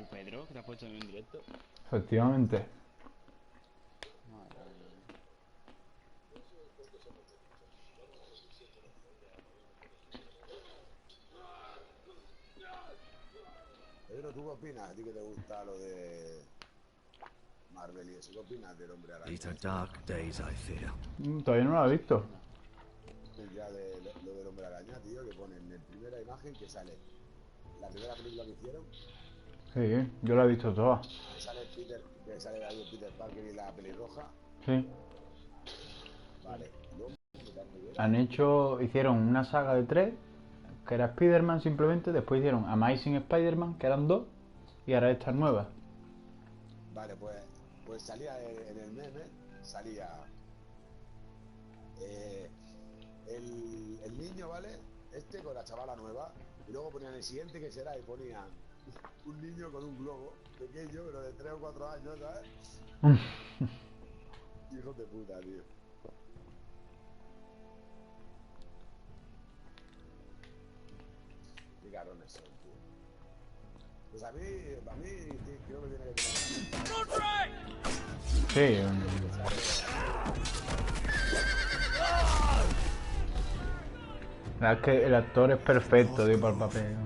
¿Tú, Pedro, que te has puesto en un directo? Efectivamente. Madre mía. Pedro, ¿tú qué opinas? ¿A ti que te gusta lo de Marvel y eso? ¿Qué opinas del Hombre Araña? These are dark days, I fear. Todavía no lo he visto. No. Ya de lo del Hombre Araña, tío, que ponen en primera imagen que sale la primera película que hicieron, Sí, yo la he visto toda. que sale ahí Peter Parker y la pelirroja. Sí. Vale, y luego me parece que era. Hicieron una saga de 3, que era Spider-Man simplemente, después hicieron Amazing Spider-Man, que eran 2, y ahora estas nuevas. Vale, pues salía en el meme, salía eh, el niño, ¿vale? Este con la chavala nueva, y luego ponían el siguiente que será y ponían un niño con un globo pequeño, pero de 3 o 4 años, ¿sabes? Hijos de puta, tío. Qué carones son, tío. Pues a mí sí, creo que tiene que tener. Sí. La verdad es que el actor es perfecto, tío, para el papel.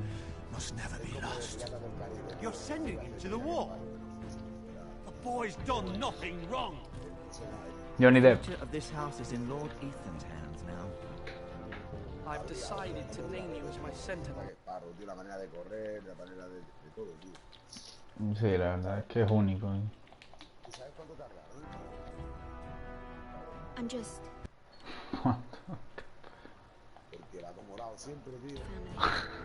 Must never be lost. Piratas del Caribe. You're sending him to the war. The boy's done nothing wrong. Johnny The Depp. future of this house is in Lord Ethan's hands now. I've decided to name you as my sentinel. Sparrow, tío, la manera de correr, la manera de todo, tío. Sí, la verdad es que es único. ¿Tú sabes cuánto tardaron? I'm just Porque va acomodado siempre, tío.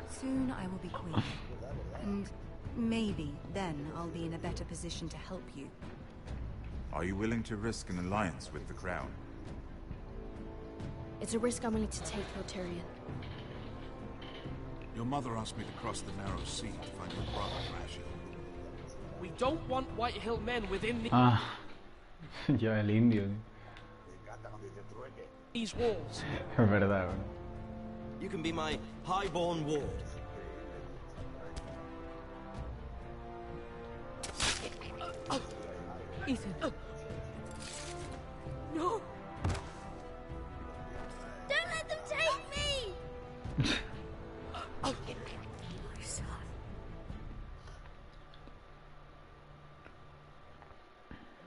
soon I will be queen, ¿Verdad, verdad? and maybe then I'll be in a better position to help you. Are you willing to risk an alliance with the Crown? It's a risk I'm willing to take, Lord Tyrion. Your mother asked me to cross the narrow sea to find your brother, Rasher. We don't want White Hill men within Ah, ya el indio, tío. Me encanta cuando dice trueque. these walls. Es verdad, ¿verdad? You can be my highborn ward. Ethan. No! Don't let them take me! Oh, My son.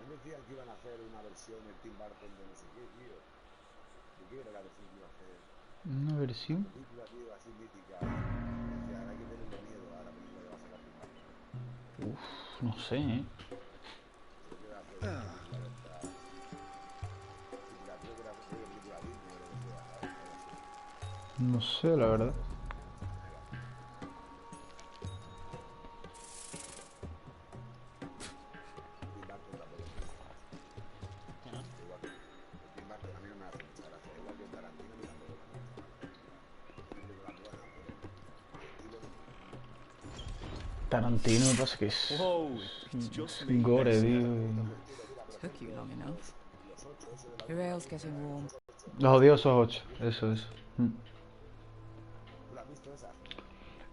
Me decían que iban a hacer una versión de Tim Burton de no sé qué, tío. ¿De qué era la versión que iba a hacer? Una versión. Película, tío, así mítica. Decían, hay que tenerle miedo a la película que va a sacar Tim Burton. Uf, no sé, ¿eh? Creo que va a hacer una película de esta. Creo que era película Disney o lo que sea, ¿sabes? Algo así. No sé, la verdad. Tim Burton tampoco es muy fan. ¿Qué no? Igual que Tim Burton a mí no me hace mucha gracia. Igual que Tarantino a mí tampoco me gusta. Tiene películas buenas, pero el estilo no. Tarantino me pasa que es Wow, it's just me. gore, tío. took you long enough. Your ale's getting warm. Los odiosos 8, eso. Mm. ¿Tú la has visto esa?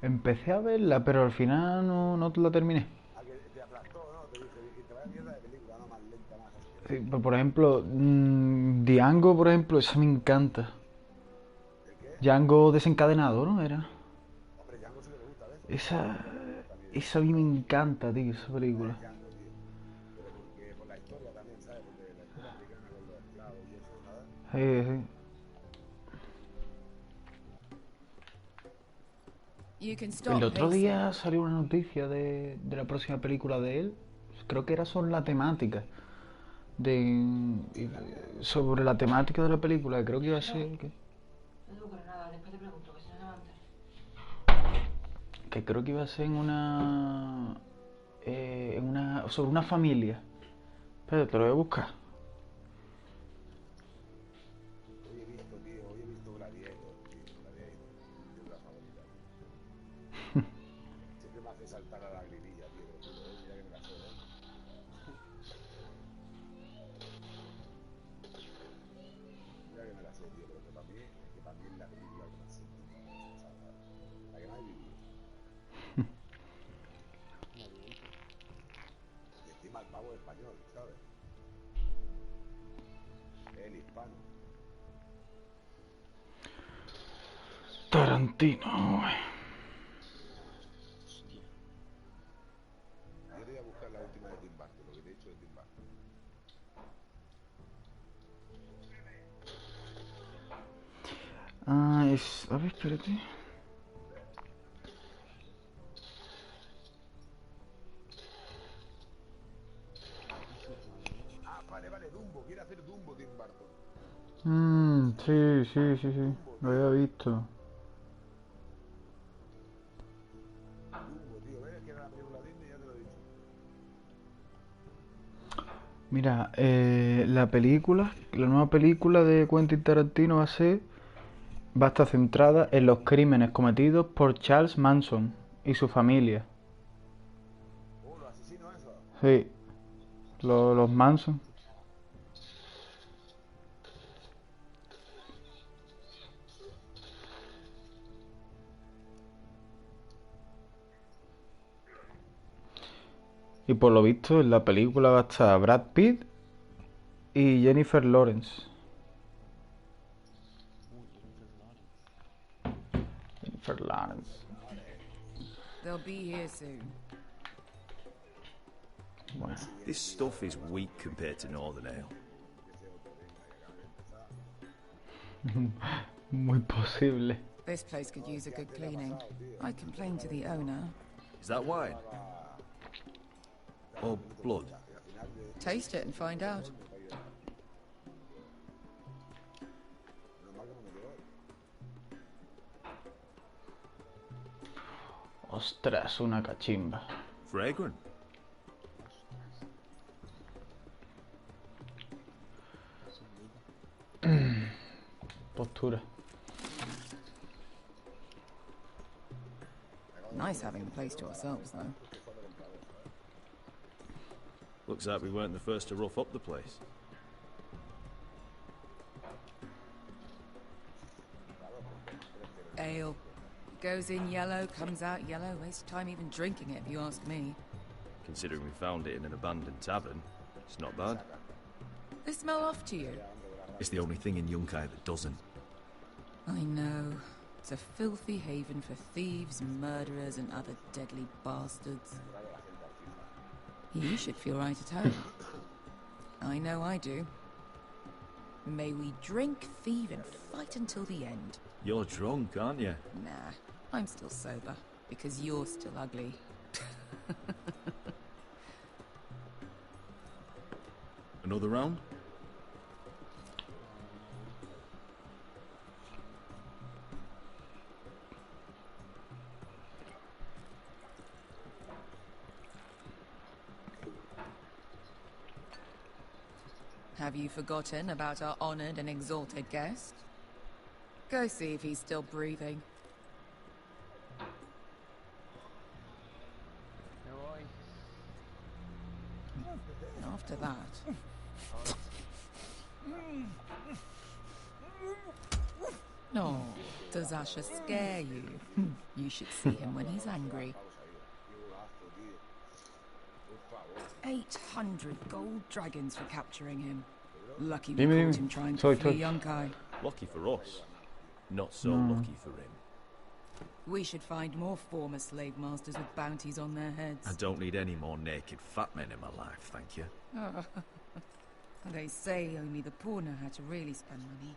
Empecé a verla, pero al final no la terminé. A que te aplastó, ¿no? Te dijiste, vaya mierda de película, no más lenta, más así. Sí, por ejemplo, Django, por ejemplo, esa me encanta. ¿El qué? Django desencadenado, ¿no? Era. Hombre, Django sí que me gusta a veces. Esa a mí me encanta, tío, esa película. Django, tío. Pero porque por la historia también, ¿sabes? Porque la historia africana con los esclavos y eso, ¿sabes? Sí. You can stop El otro pacing. día salió una noticia de la próxima película de él. Creo que era sobre la temática. Sobre la temática de la película. Creo que iba a ser. Que creo que iba a ser sobre una familia. Espera, te lo voy a buscar. Hoy he visto, tío, Gladiator, tío. Gladiator. Mi película favorita, tío. Siempre me hace saltar a la grimilla, tío. Te lo juro, mira que me la sé, ¿eh? Mira que me la sé, tío, pero que para mí es la película que más siento, tío. O sea, la que más he vivido. Tarantino. Yo voy a buscar la última de Tim Burton, lo que te he dicho de Tim Burton. Ah, es... A ver, espérate. Ah, vale, Dumbo. Quiere hacer Dumbo Tim Burton. Sí. Lo había visto. Dumbo, tío. ¿Ves que era la película Disney? Ya te lo he dicho. Mira, la nueva película de Quentin Tarantino va a estar centrada en los crímenes cometidos por Charles Manson y su familia. Oh, los asesinos esos. Sí, los Manson. Y por lo visto en la película va a estar Brad Pitt y Jennifer Lawrence. Jennifer Lawrence. They'll be here soon. Bueno. This stuff is weak compared to Northern Ale. Muy posible. This place could use a good cleaning. I complained to the owner. Is that wine? Or blood? Taste it and find out. Ostras, una cachimba. Fragrant. Postura. Nice having the place to ourselves, though. Looks like we weren't the first to rough up the place. Ale. Goes in yellow, comes out yellow. Waste time even drinking it, if you ask me. Considering we found it in an abandoned tavern, it's not bad. They smell off to you. It's the only thing in Yunkai that doesn't. I know. It's a filthy haven for thieves, murderers, and other deadly bastards. You should feel right at home. I know I do. May we drink, thieve, and fight until the end. You're drunk, aren't you? Nah, I'm still sober, because you're still ugly. Another round? Have you forgotten about our honored and exalted guest? Go see if he's still breathing. After that... No, does Asher scare you? You should see him when he's angry. 800 gold dragons for capturing him. Lucky we caught him trying to flee Yunkai. Lucky for us. Not so lucky for him. We should find more former slave masters with bounties on their heads. I don't need any more naked fat men in my life, thank you. They say only the poor know how to really spend money.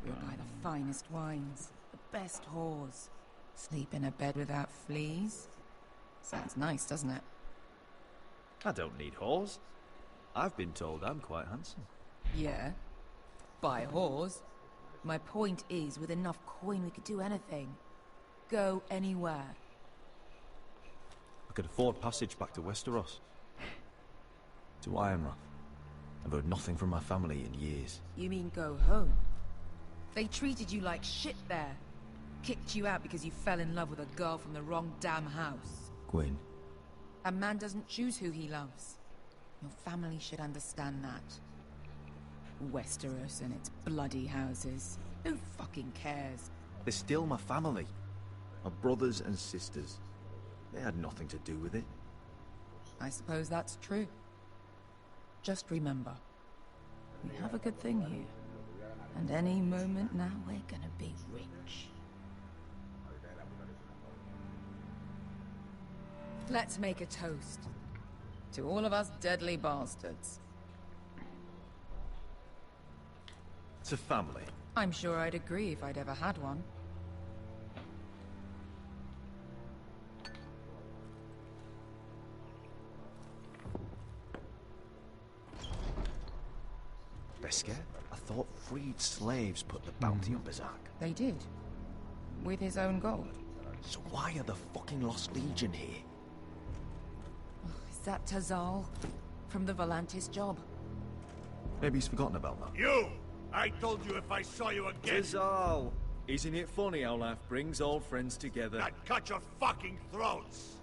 We'll buy the finest wines, the best whores. Sleep in a bed without fleas. Sounds nice, doesn't it? I don't need whores. I've been told I'm quite handsome. Yeah. Buy whores. My point is, with enough coin we could do anything. Go anywhere. I could afford passage back to Westeros. To Ironrath. I've heard nothing from my family in years. You mean go home? They treated you like shit there. Kicked you out because you fell in love with a girl from the wrong damn house. Gwyn. A man doesn't choose who he loves. Your family should understand that. Westeros and its bloody houses. Who fucking cares? They're still my family. My brothers and sisters. They had nothing to do with it. I suppose that's true. Just remember, we have a good thing here. And any moment now we're gonna be rich. Let's make a toast. To all of us deadly bastards. To family. I'm sure I'd agree if I'd ever had one. Beskar? I thought freed slaves put the bounty on Berserk. They did. With his own gold. So why are the fucking Lost Legion here? Is that Tazal? From the Volantis job? Maybe he's forgotten about that. You! I told you if I saw you again, Tazal! Isn't it funny how life brings old friends together? I'd cut your fucking throats!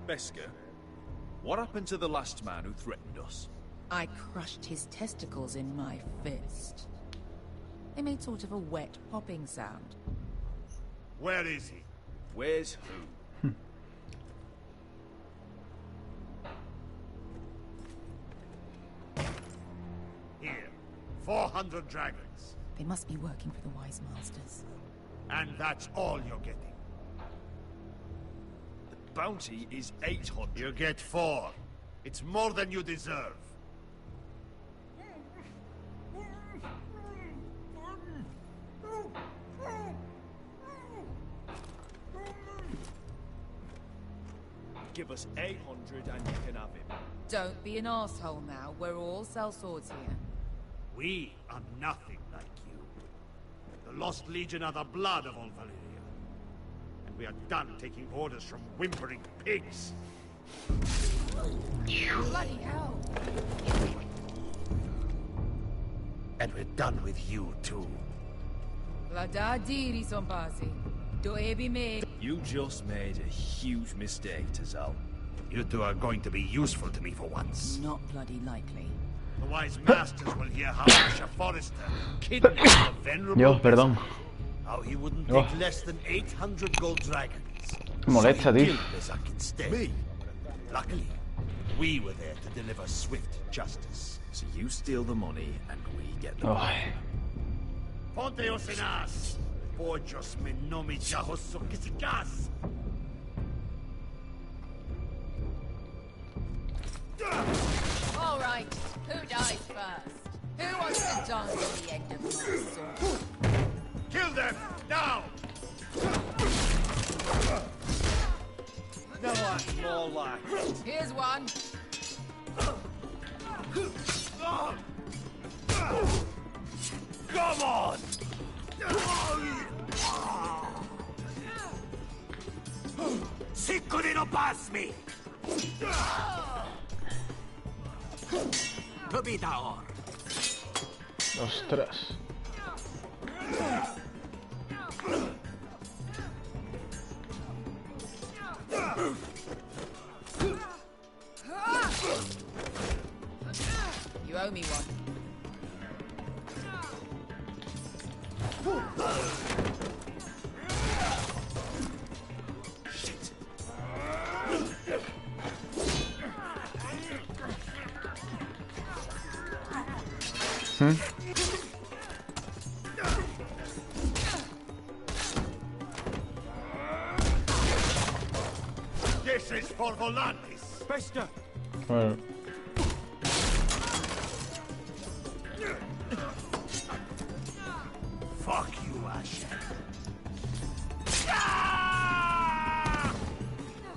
Beskar, what happened to the last man who threatened us? I crushed his testicles in my fist. They made sort of a wet popping sound. Where is he? Where's who? Here. 400 dragons. They must be working for the Wise Masters. And that's all you're getting. The bounty is 800. You get 4. It's more than you deserve. Give us 800 and you can have him. Don't be an asshole now. We're all sellswords here. We are nothing like you. The Lost Legion are the blood of all Valyria. And we are done taking orders from whimpering pigs. Bloody hell! And we're done with you too. Vlada diri son pasi. Do ebi me. You just made a huge mistake, Tazal. You two are going to be useful to me for once. Not bloody likely. The Wise Masters will hear how Asher Forrester kidnapped the venerable Dios, perdón. How he wouldn't Oh. take less than 800 gold dragons. Me molesta, So he tío. killed Berserk instead. Me? Luckily, we were there to deliver swift justice. So you steal the money and we get the Ay. Ponteos en as! Pollos me nomi chahoso kisikas! All right. Who dies first? Who wants to dance at the end of my sword? Kill them! Now! No, that's more like it. Here's one. Come on! Sicuri no pass me! Tobitaor! Ostras. You owe me one. This is for Volantis! Beskar! Bueno, Fuck you, Asher.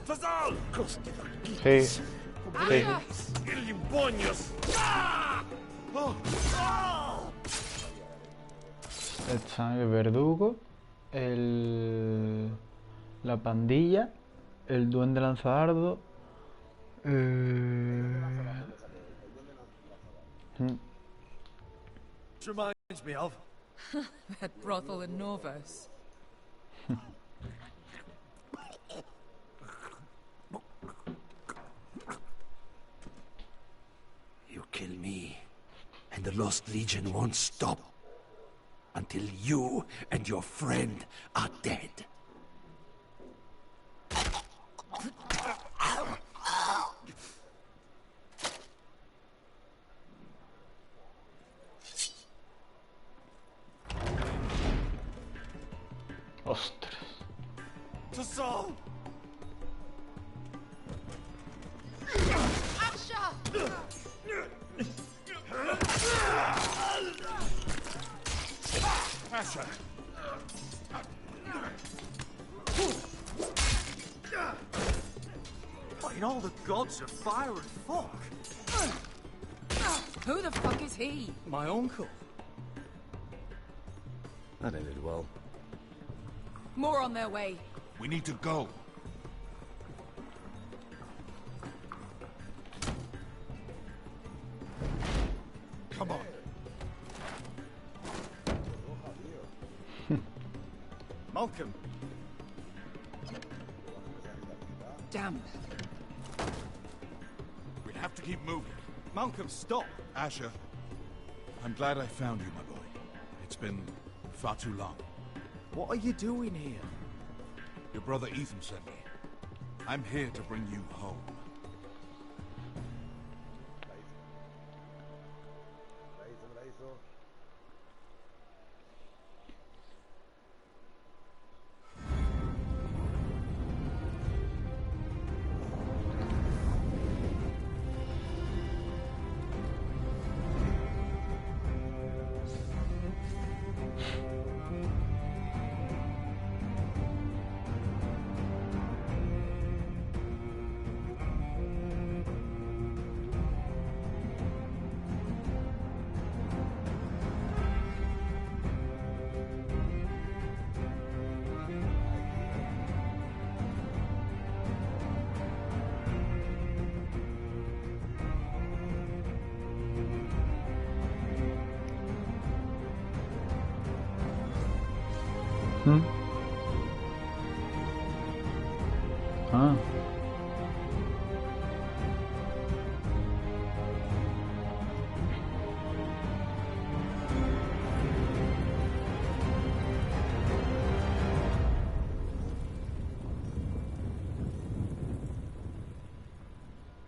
Tazal! sí. Sí. El limboños! Está el verdugo, la pandilla, el duende lanzadardo. This reminds me of... That brothel in Norvos. You kill me, and the Lost Legion won't stop until you and your friend are dead. Ostras. To Saul! Asher! What in all the gods of fire and fuck? Who the fuck is he? My uncle. That ended well. More on their way. We need to go. Come on. Malcolm. Damn. We'll have to keep moving. Malcolm, stop. Asher, I'm glad I found you, my boy. It's been far too long. What are you doing here? Your brother Ethan sent me. I'm here to bring you home. ¿Mm? Ah.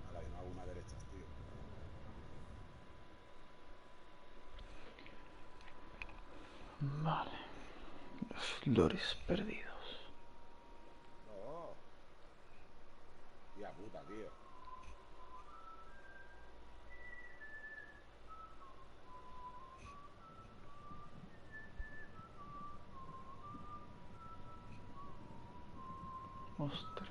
Ahora yo no hago una derechas, tío. Vale. Los lores perdidos. No. Tía puta, tío. Ostras.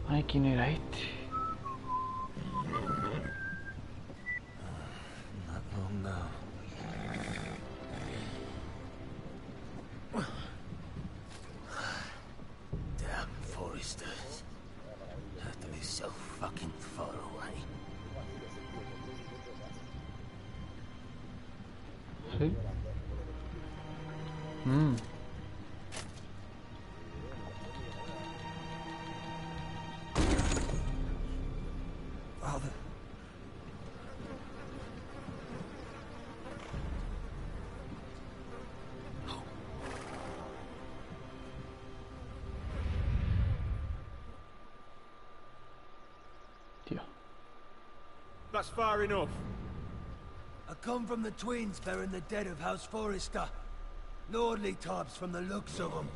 Ay, ¿quién era este? Not long now. Damn foresters. Have to be so fucking far away. ¿Sí? Mm. Father. Tío. That's far enough. I come from the twins bearing the dead of House Forrester. Lordly types from the looks of them.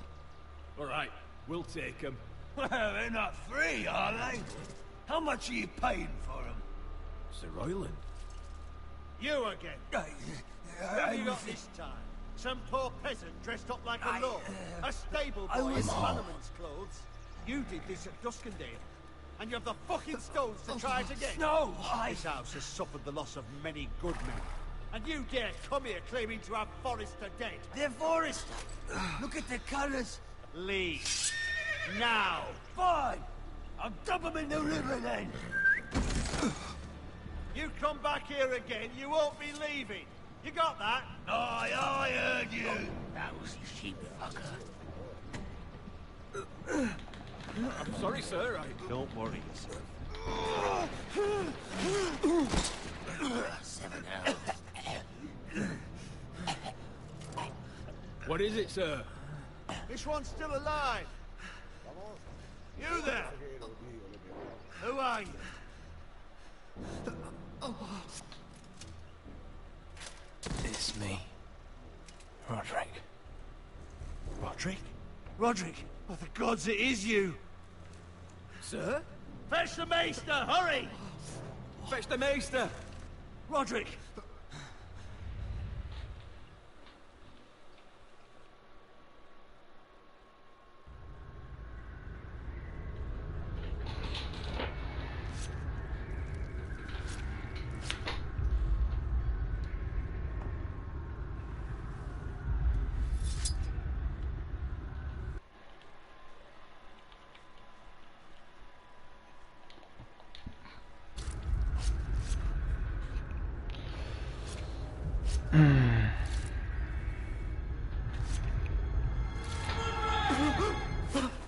All right, we'll take them. Well, they're not free, are they? How much are you paying for them? Sir Royland. You again. What have you got this time? Some poor peasant dressed up like a lord? A stable boy in bannerman's clothes? You did this at Duskendale. And you have the fucking stones to try it again? No, This house has suffered the loss of many good men. And you dare come here claiming to have Forrester dead? They're Forrester. Look at the colours. Leave. Now. Fine. I'll dump them in the river then. You come back here again, you won't be leaving. You got that? I heard you. Lousy sheep fucker. I'm sorry, sir. Don't worry yourself. 7 hours. What is it, sir? This one's still alive. You there? Who are you? It's me. Roderick. Roderick? Roderick? Oh, the gods, it is you. Sir? Fetch the maester, hurry! Fetch the maester! Roderick!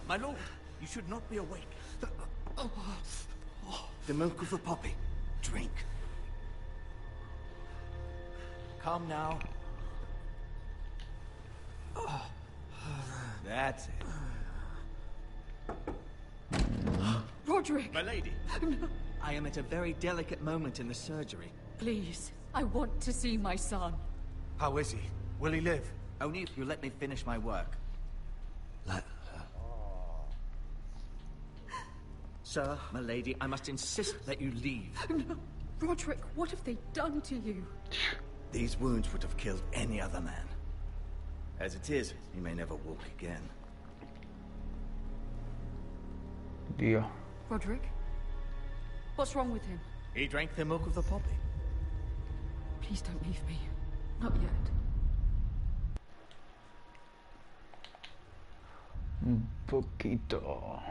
My lord, you should not be awake. The milk of the poppy. Drink. Come now. That's it. Roderick! My lady. I am at a very delicate moment in the surgery. Please, I want to see my son. How is he? Will he live? Only if you let me finish my work. Let her. Sir, my lady, I must insist that you leave. No. Roderick, what have they done to you? These wounds would have killed any other man. As it is, he may never walk again. Dio. Roderick? What's wrong with him? He drank the milk of the poppy. Please don't leave me. Not yet. Un poquito.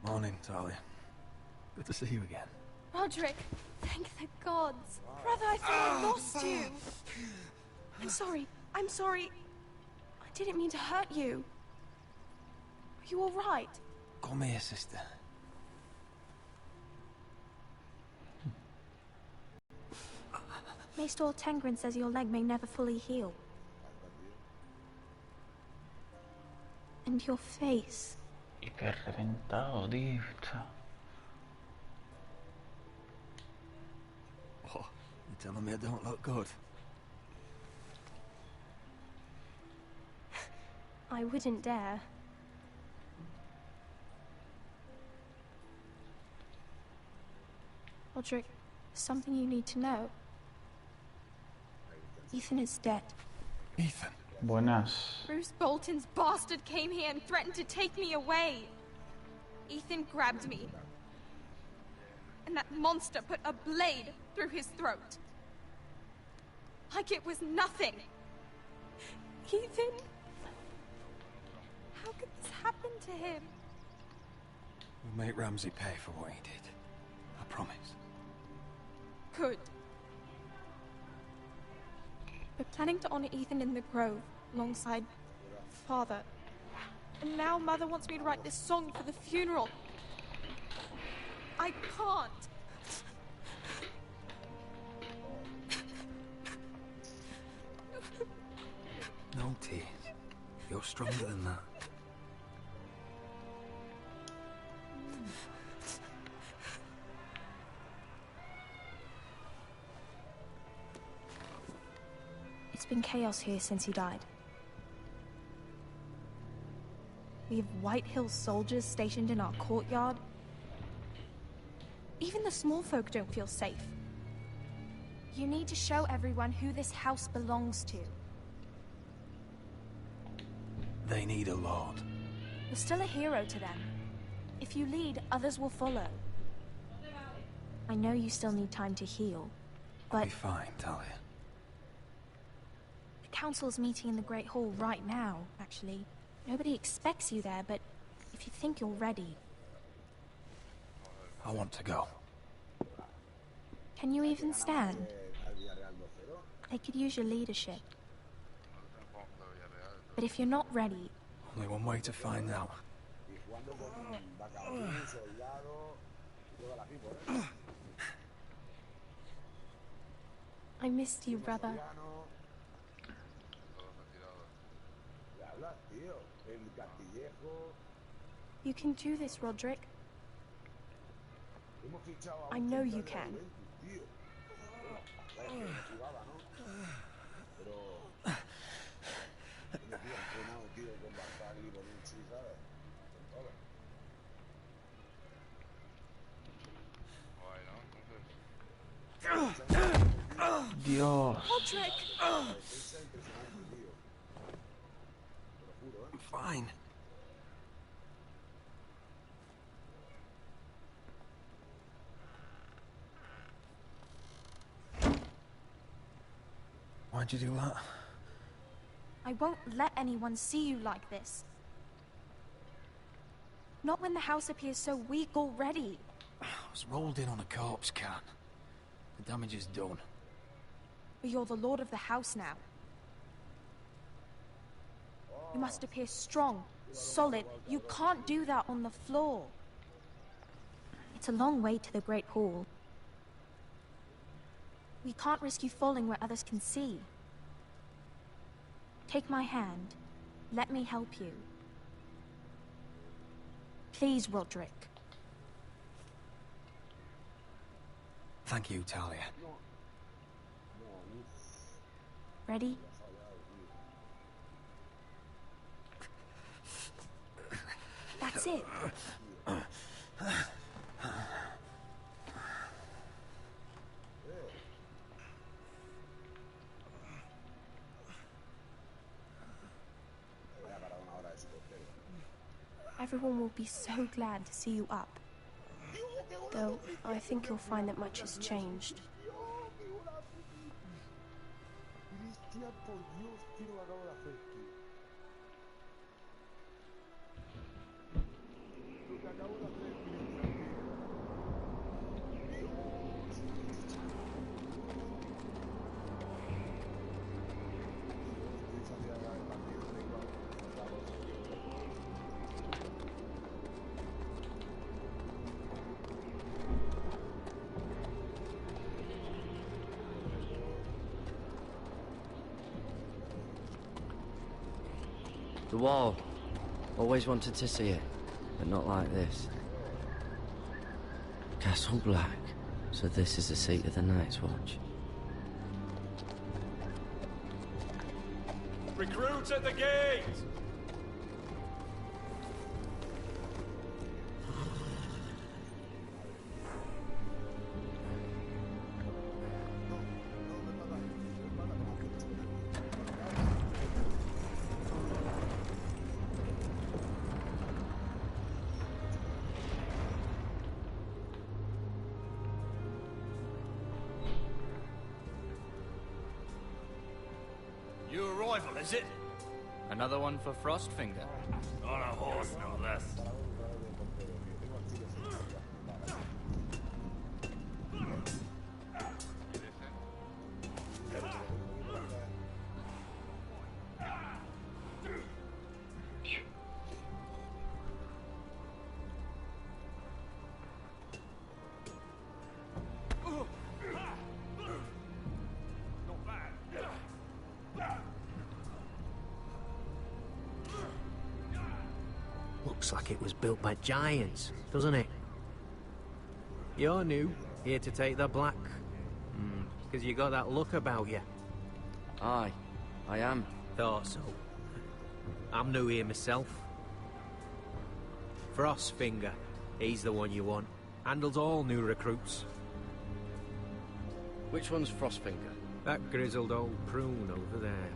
Morning, Talia. Good to see you again. Roderick, thank the gods. Brother, I thought I lost you. I'm sorry. I'm sorry. I didn't mean to hurt you. Are you all right? Come here, sister. Maester Tengrin says your leg may never fully heal. And your face. Y qué reventado, tío. Oh, you're telling me I don't look good? I wouldn't dare. Roderick, something you need to know. Ethan is dead. Ethan? Buenas. Bruce Bolton's bastard came here and threatened to take me away. Ethan grabbed me. And that monster put a blade through his throat. Like it was nothing. Ethan? How could this happen to him? We'll make Ramsay pay for what he did. I promise. Good. We're planning to honor Ethan in the Grove, alongside Father. And now Mother wants me to write this song for the funeral. I can't. No tears. You're stronger than that. It's been chaos here since he died. We have White Hill soldiers stationed in our courtyard. Even the small folk don't feel safe. You need to show everyone who this house belongs to. They need a lord. You're still a hero to them. If you lead, others will follow. I know you still need time to heal, I'll but be fine, Talia. the council's meeting in the Great Hall right now, actually. Nobody expects you there, but if you think you're ready... I want to go. Can you even stand? They could use your leadership. But if you're not ready, Only one way to find out. I missed you, brother. You can do this, Roderick. I know you can. Dios. Roderick! I'm fine. Why'd you do that? I won't let anyone see you like this. Not when the house appears so weak already. I was rolled in on a corpse cart. The damage is done. But you're the lord of the house now. You must appear strong, solid. You can't do that on the floor. It's a long way to the Great Hall. We can't risk you falling where others can see. Take my hand. Let me help you. Please, Roderick. Thank you, Talia. Ready? That's it. Everyone will be so glad to see you up. Though, I think you'll find that much has changed. The wall. Always wanted to see it, but not like this. Castle Black. So this is the seat of the Night's Watch. Recruits at the gate! Your arrival, is it? Another one for Frostfinger. On a horse, no less. Looks like it was built by giants, doesn't it? You're new, here to take the black. Because you got that look about you. Aye, I am. Thought so. I'm new here myself. Frostfinger. He's the one you want. Handles all new recruits. Which one's Frostfinger? That grizzled old prune over there.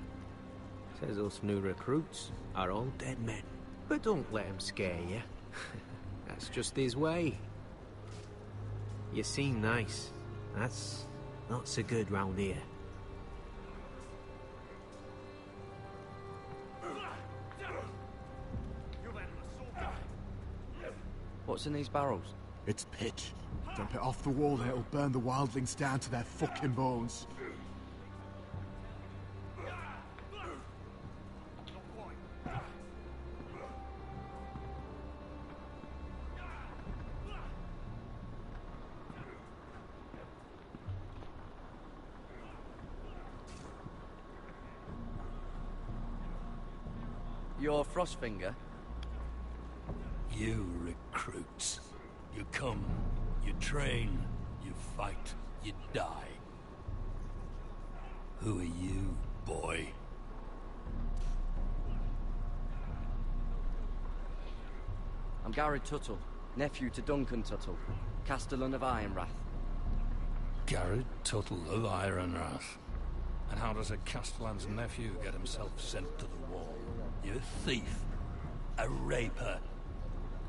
Says us new recruits are all dead men. But don't let him scare you. That's just his way. You seem nice. That's not so good round here. What's in these barrels? It's pitch. Dump it off the wall there, it'll burn the wildlings down to their fucking bones. You're Frostfinger? You recruits. You come, you train, you fight, you die. Who are you, boy? I'm Gary Tuttle, nephew to Duncan Tuttle, Castellan of Ironrath. Garrett Tuttle of Ironrath. And how does a Castellan's nephew get himself sent to the wall? You're a thief, a raper.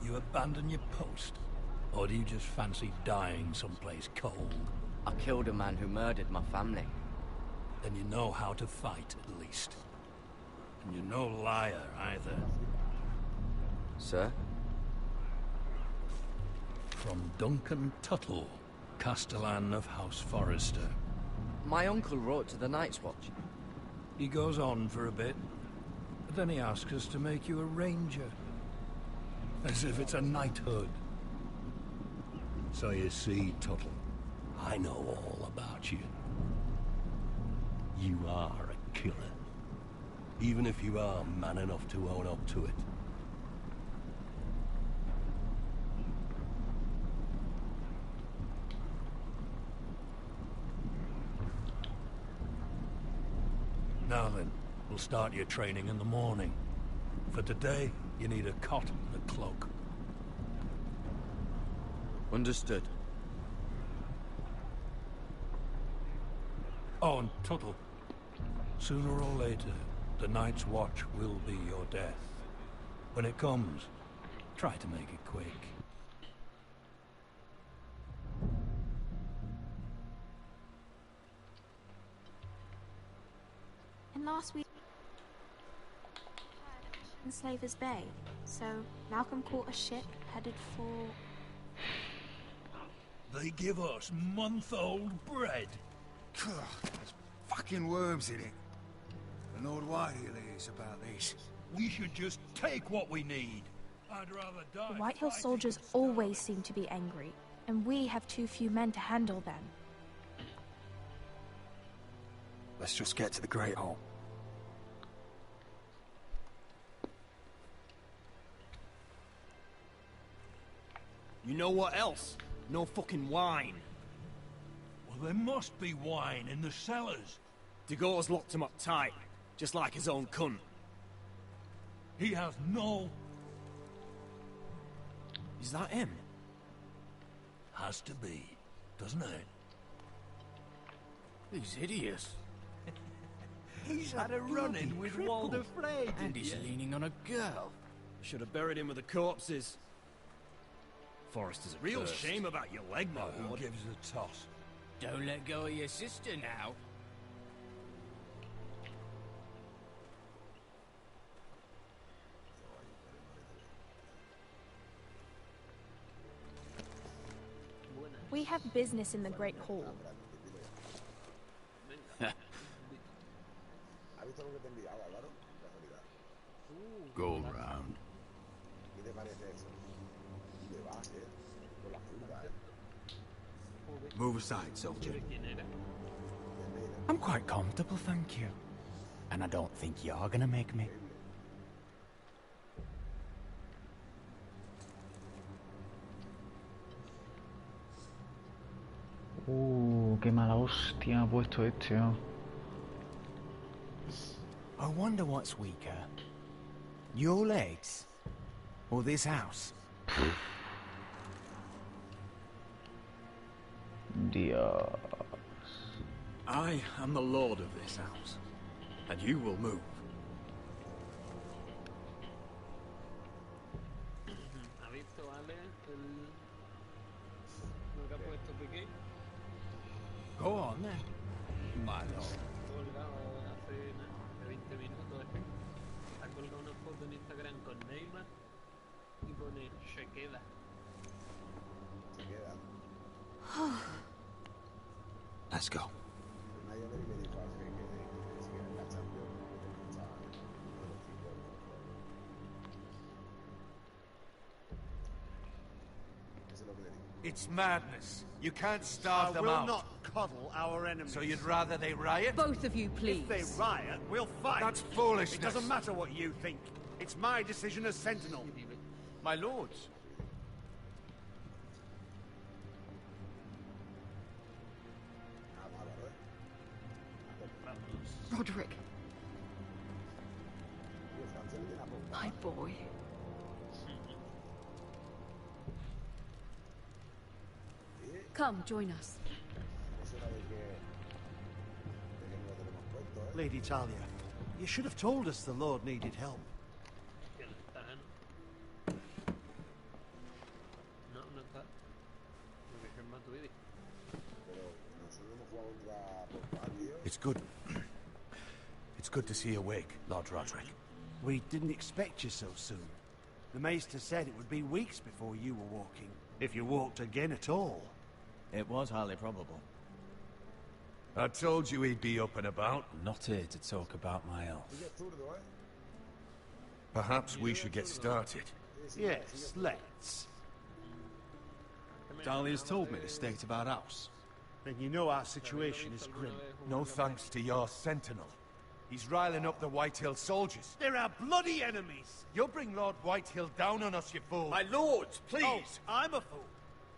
You abandon your post, or do you just fancy dying someplace cold? I killed a man who murdered my family. Then you know how to fight, at least. And you're no liar, either. Sir? From Duncan Tuttle, Castellan of House Forrester. My uncle wrote to the Night's Watch. He goes on for a bit, but then he asks us to make you a ranger. As if it's a knighthood. So you see, Tuttle, I know all about you. You are a killer. Even if you are man enough to own up to it. Now then, we'll start your training in the morning. For today, you need a cot and a cloak. Understood. Oh, and Tuttle. Sooner or later, the Night's Watch will be your death. When it comes, try to make it quick. And last week in Slaver's Bay, so Malcolm caught a ship headed for... They give us month-old bread. There's fucking worms in it. The Lord Whitehill is about this. We should just take what we need. I'd rather die. The Whitehill soldiers always seem to be angry, and we have too few men to handle them. Let's just get to the Great Hall. You know what else? No fucking wine. Well, there must be wine in the cellars. Dagor's locked him up tight, just like his own cunt. He has no... Is that him? Has to be, doesn't it? He's hideous. He's had a run-in with Walder Frey, And he's leaning on a girl. Should have buried him with the corpses. Forrester's a Real first. shame about your leg, my Who lord. gives a toss? Don't let go of your sister now. We have business in the Great Hall. Go round. Move aside, soldier. I'm quite comfortable, thank you. And I don't think you're gonna make me. Qué mala hostia ha puesto este, oh. I wonder what's weaker. Your legs? Or this house? Dios. I am the lord of this house, and you will move. ¿Ha visto, Ale, lo que ha puesto Piqué? Go on then, my lord. Colgado hace nada, hace 20 minutos. Ha colgado una foto en Instagram con Neymar y pone se queda. Se queda. Let's go. Nadie le dijo a Fe que si en la Champions no estaba Eso es lo que le digo. It's madness. You can't starve them will out. not coddle our enemies. So you'd rather they riot? Both of you, please. If they riot, we'll fight. That's foolishness. It doesn't matter what you think. It's my decision as Sentinel. My lords. Roderick. My boy. Come, join us. Lady Talia, you should have told us the Lord needed help. No está. Porque es el más tuidi. It's good. It's good to see you awake, Lord Roderick. We didn't expect you so soon. The Maester said it would be weeks before you were walking, if you walked again at all. It was highly probable. I told you he'd be up and about. I'm not here to talk about my elf. Perhaps we should get started. Yes, let's. Dahlia's told me the state of our house. Then you know our situation is grim. No thanks to your sentinel. He's riling up the Whitehill soldiers. They're our bloody enemies! You'll bring Lord Whitehill down on us, you fool. My lords, please! Oh, I'm a fool.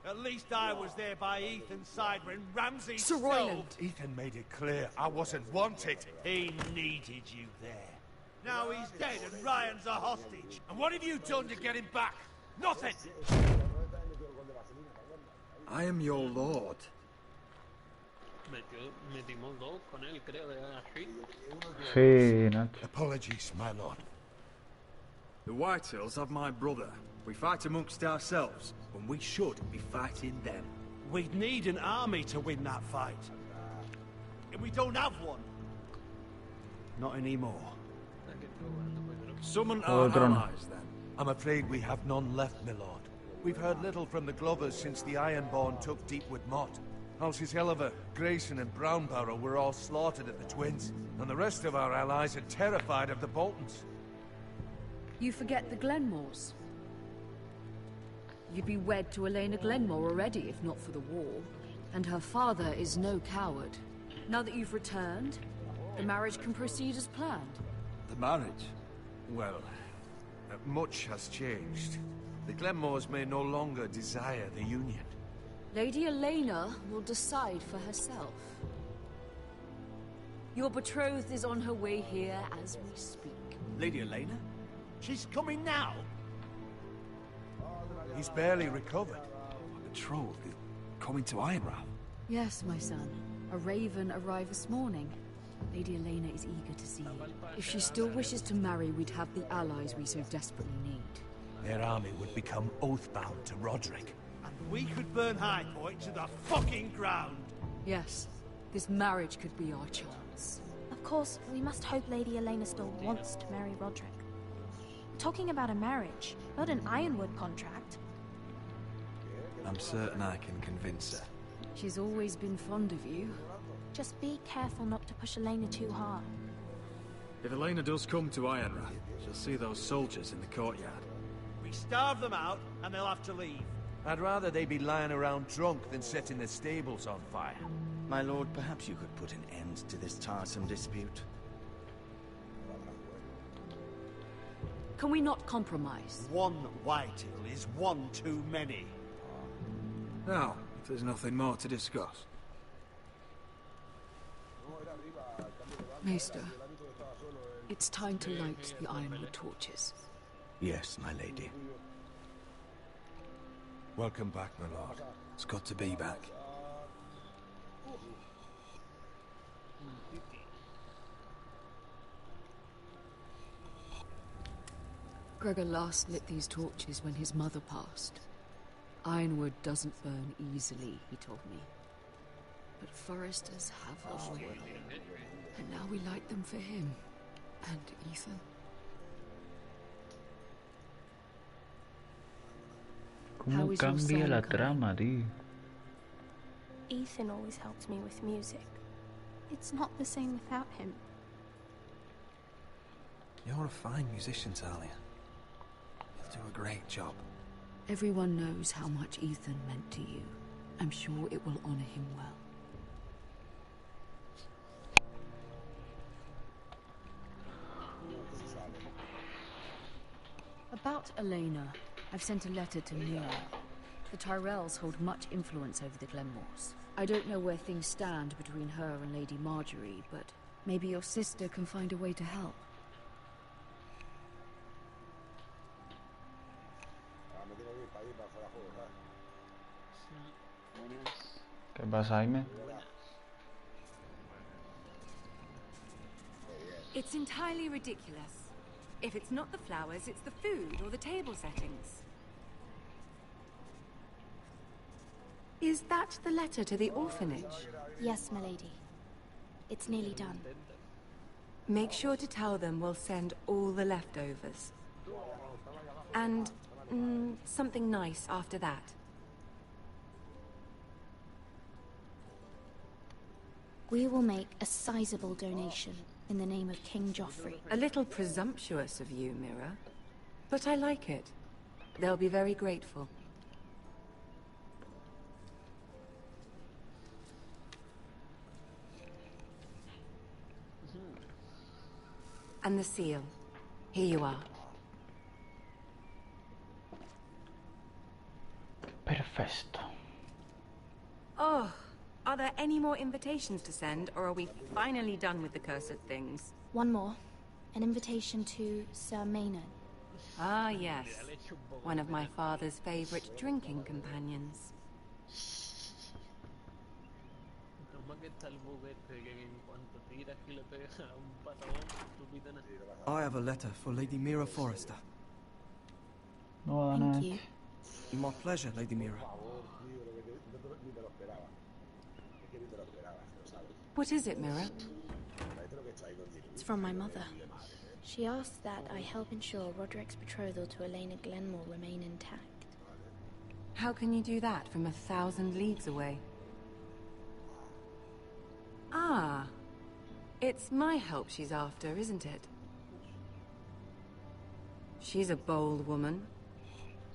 At least I was there by Ethan's side when Ramsay Sir stole... Royland. Ethan made it clear I wasn't wanted. He needed you there. Now he's dead and Ryan's a hostage. And what have you done to get him back? Nothing! I am your lord. Metimos dos con él, creo, de así. Sí, Nacho. Apologies, my lord. The Whitehills have my brother. We fight amongst ourselves, when we should be fighting them. We'd need an army to win that fight. And we don't have one. Not anymore. Summon our allies, then. I'm afraid we have none left, my lord. We've heard little from the Glovers since the Ironborn took Deepwood Motte. Houses Helliver, Grayson and Brownbarrow were all slaughtered at the Twins, and the rest of our allies are terrified of the Boltons. You forget the Glenmores. You'd be wed to Elena Glenmore already, if not for the war. And her father is no coward. Now that you've returned, the marriage can proceed as planned. The marriage? Well, much has changed. The Glenmores may no longer desire the union. Lady Elena will decide for herself. Your betrothed is on her way here as we speak. Lady Elena? She's coming now. He's barely recovered. My betrothed is coming to Ironrath. Yes, my son. A raven arrived this morning. Lady Elena is eager to see you. If she still wishes to marry, we'd have the allies we so desperately need. Their army would become oath-bound to Roderick. And we could burn High Point to the fucking ground. Yes, this marriage could be our chance. Of course, we must hope Lady Elena still wants to marry Roderick. We're talking about a marriage, not an Ironwood contract. I'm certain I can convince her. She's always been fond of you. Just be careful not to push Elena too hard. If Elena does come to Ironrath, she'll see those soldiers in the courtyard. We starve them out, and they'll have to leave. I'd rather they be lying around drunk than setting the stables on fire. My lord, perhaps you could put an end to this tiresome dispute. Can we not compromise? One Whitehill is one too many. Now, if there's nothing more to discuss. Maester, it's time to light the Ironwood torches. Yes, my lady. Welcome back, my lord. It's good to be back. Gregor last lit these torches when his mother passed. Ironwood doesn't burn easily, he told me. But foresters have a way. And now we light them for him. And Ethan. ¿Cómo cambia la trama, tío? Ethan always helps me with music. It's not the same without him. You're a fine musician, Talia. You'll do a great job. Everyone knows how much Ethan meant to you. I'm sure it will honor him well. About Elena, I've sent a letter to Mira. The Tyrells hold much influence over the Glenmores. I don't know where things stand between her and Lady Marjorie, but maybe your sister can find a way to help. ¿Qué pasa, Jaime? It's entirely ridiculous. If it's not the flowers, it's the food or the table settings. Is that the letter to the orphanage? Yes, my lady. It's nearly done. Make sure to tell them we'll send all the leftovers. And something nice after that. We will make a sizable donation in the name of King Joffrey. A little presumptuous of you, Mira. But I like it. They'll be very grateful. And the seal. Here you are. Perfecto. Oh, are there any more invitations to send, or are we finally done with the cursed things? One more. An invitation to Sir Maynard. Ah, yes. One of my father's favorite drinking companions. I have a letter for Lady Mira Forrester. No, Thank you. My pleasure, Lady Mira. What is it, Mira? It's from my mother. She asked that I help ensure Roderick's betrothal to Elena Glenmore remain intact. How can you do that from 1,000 leagues away? Ah, it's my help she's after, isn't it? She's a bold woman.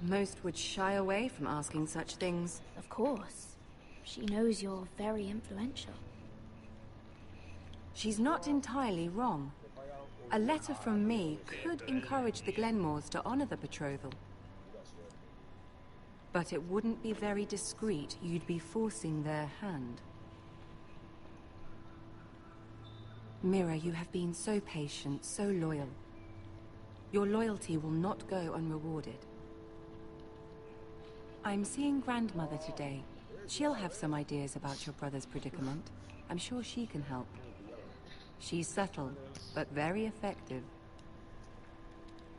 Most would shy away from asking such things. Of course. She knows you're very influential. She's not entirely wrong. A letter from me could encourage the Glenmores to honor the betrothal. But it wouldn't be very discreet. You'd be forcing their hand. Mira, you have been so patient, so loyal. Your loyalty will not go unrewarded. I'm seeing Grandmother today. She'll have some ideas about your brother's predicament. I'm sure she can help. She's subtle, but very effective.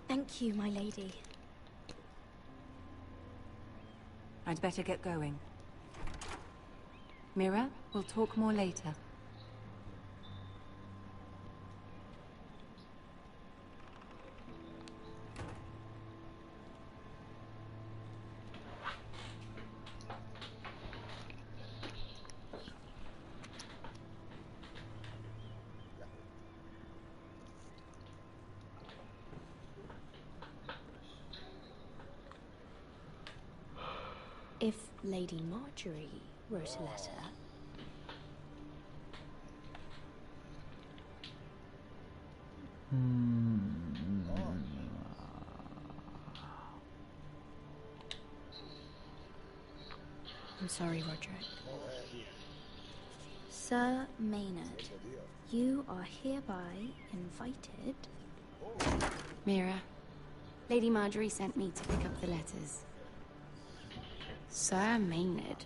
Thank you, my lady. I'd better get going. Mira, we'll talk more later. If Lady Marjorie wrote a letter... I'm sorry, Roderick. Sir Maynard, you are hereby invited... Mira, Lady Marjorie sent me to pick up the letters. Sir Maynard.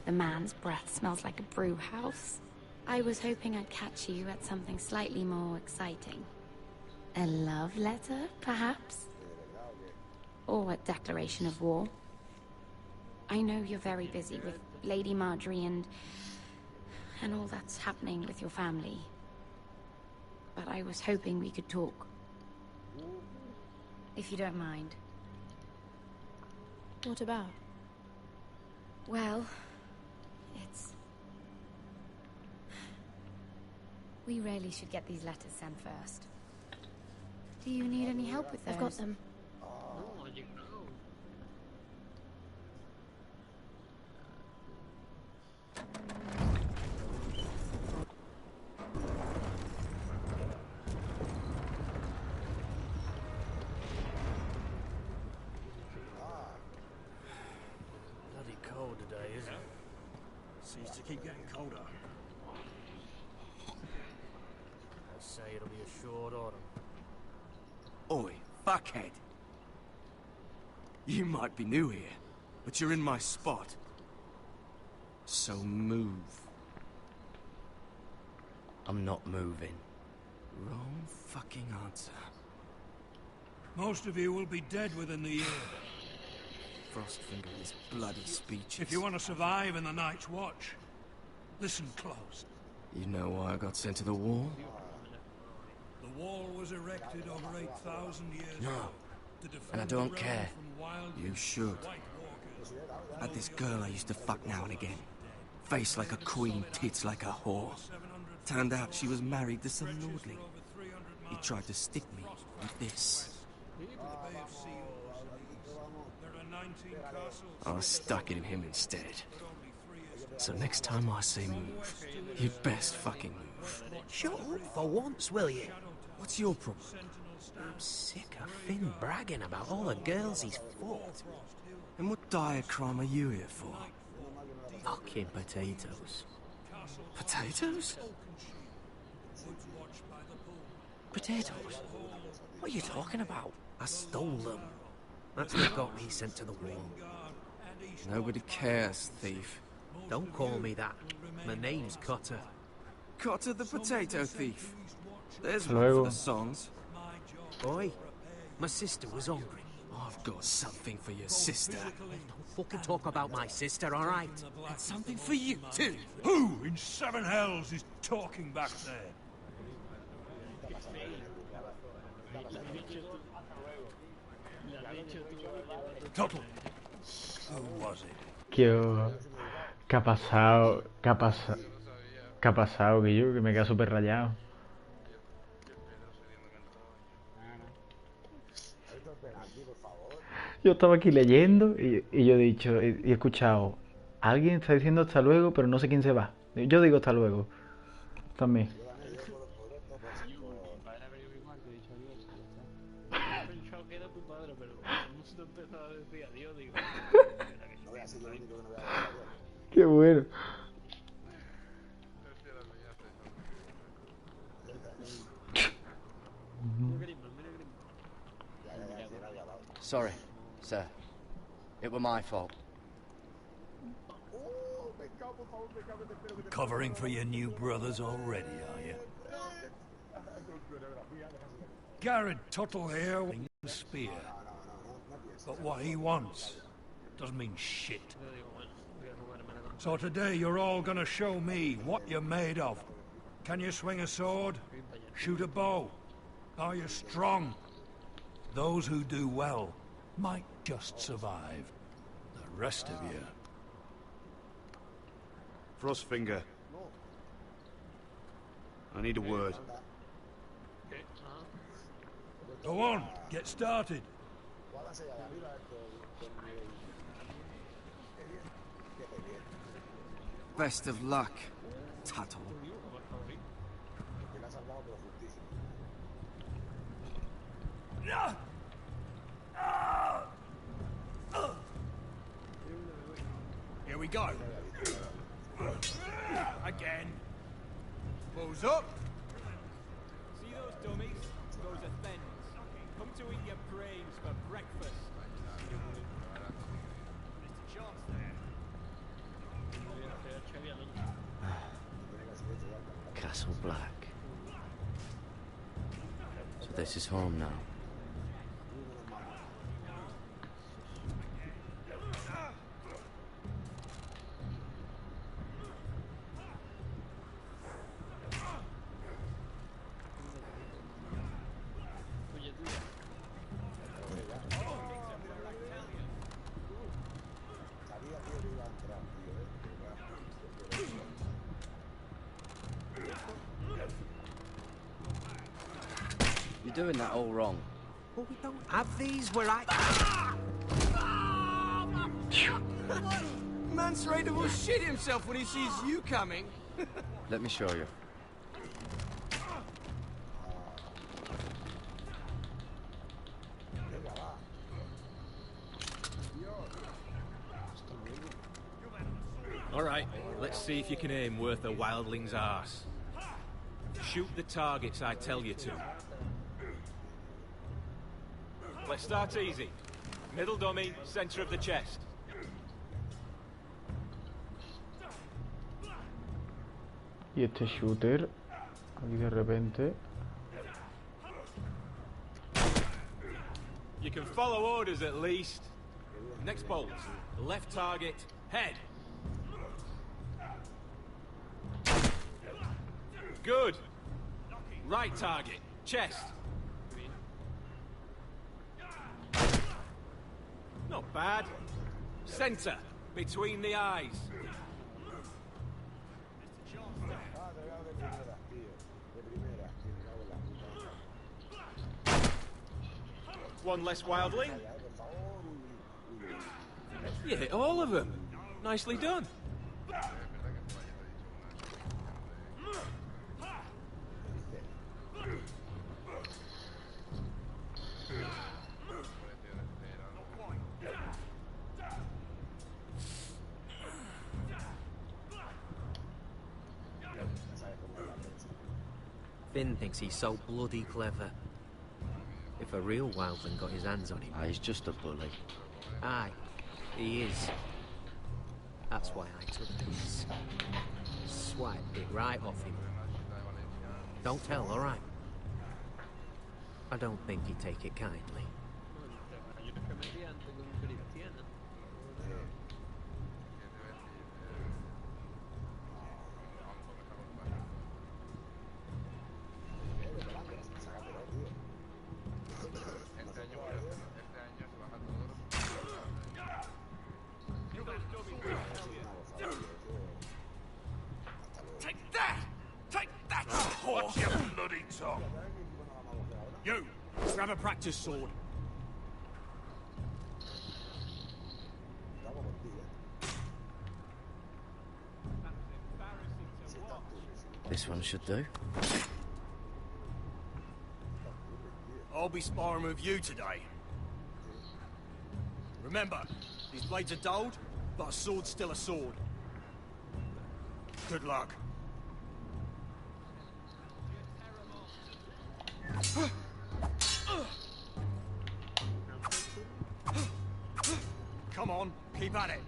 The man's breath smells like a brew house. I was hoping I'd catch you at something slightly more exciting. A love letter, perhaps? Or a declaration of war? I know you're very busy with Lady Marjorie and all that's happening with your family. But I was hoping we could talk. If you don't mind. What about? Well, it's... We really should get these letters sent first. Do you need any help with those? I've got them. No, you know. Bloody cold today, isn't it? Seems to keep getting colder. I'd say it'll be a short autumn. Oi, fuckhead. You might be new here, but you're in my spot. So move. I'm not moving. Wrong fucking answer. Most of you will be dead within the year. Frostfinger with his bloody speeches. If you want to survive in the Night's Watch, listen close. You know why I got sent to the wall? The wall was erected over 8,000 years No. ago to defend And I the don't realm care. from wild You should. White Walkers. I had this girl I used to fuck now and again. Face like a queen, tits like a whore. Turned out she was married to some lordling. He tried to stick me with this. I stuck it in him instead. So next time I say move, you'd best fucking move. Shut up for once, will you? What's your problem? I'm sick of Finn bragging about all the girls he's fought. And what dire crime are you here for? Fucking potatoes. Potatoes? Potatoes? What are you talking about? I stole them. That's what got me sent to the wall. Nobody cares, thief. Don't call me that. My name's Cotter. Cotter the potato thief. There's Hasta one for luego. the songs. Boy, my sister was hungry. I've got something for your sister. Don't fucking talk about my sister, all right? And something for you, too. Who in seven hells is talking back there? Tuttle. Who was it? ¿Qué ha pasado? ¿Qué ha pasado? ¿Qué ha pasado, Guillo? Que me queda súper rayado. Yo estaba aquí leyendo y yo he dicho, y he escuchado, alguien está diciendo hasta luego, pero no sé quién se va. Yo digo hasta luego. También. Qué bueno. Sorry, sir. It were my fault. Covering for your new brothers already, are you? Garrett Tuttle here with a spear. But what he wants doesn't mean shit. So today you're all gonna show me what you're made of. Can you swing a sword? Shoot a bow? Are you strong? Those who do well might just survive. The rest of you... Frostfinger. I need a word. Go on, get started. Best of luck, Tuttle. Here we go. Again. Balls up. See those dummies? Those are thens. Come to eat your brains for breakfast. so black. So this is home now. You're doing that all wrong. Well, we don't have these where I... Man's ready to shit himself when he sees you coming. Let me show you. Alright, let's see if you can aim worth a wildling's arse. Shoot the targets I tell you to. Let's start easy. Middle dummy, center of the chest. Y este shooter, aquí de repente. You can follow orders at least. Next bolt. Left target, head. Good. Right target, chest. Not bad. Center, between the eyes. One less wildling. You hit all of them. Nicely done. Finn thinks he's so bloody clever. If a real wildling got his hands on him... He's just a bully. Aye, he is. That's why I took this. Swiped it right off him. Don't tell, alright? I don't think he'd take it kindly. Watch your bloody tongue. You! Grab a practice sword. This one should do. I'll be sparring with you today. Remember, these blades are dulled, but a sword's still a sword. Good luck. Come on, keep at it.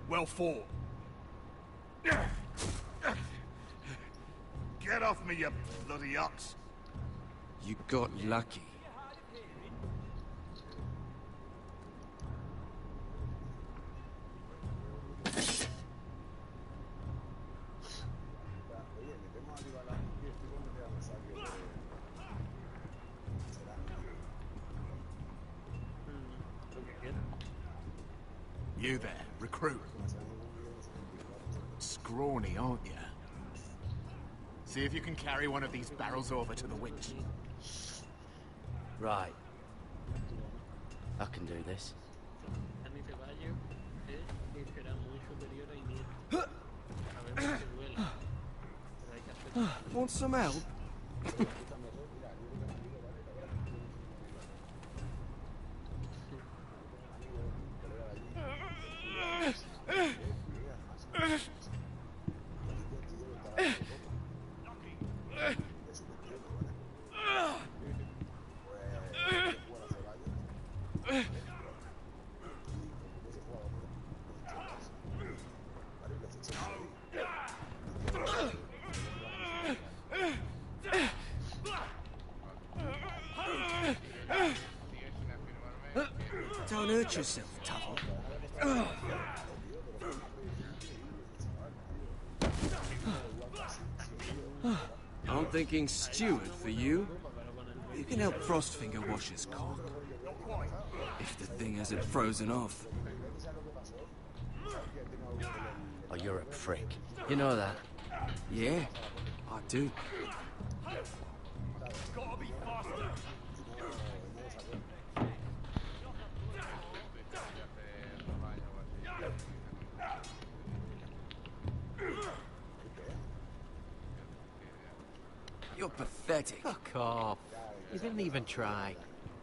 Well fought. Get off me, you bloody ox. You got lucky. You there, recruit. Scrawny, aren't you? See if you can carry one of these barrels over to the witch. Right. I can do this. Want some help? Suit yourself, Tuttle. I'm thinking steward for you. You can help Frostfinger wash his cock. If the thing hasn't frozen off. Oh, you're a prick. You know that? Yeah, I do. Gotta be faster. You're pathetic. Fuck off. You didn't even try.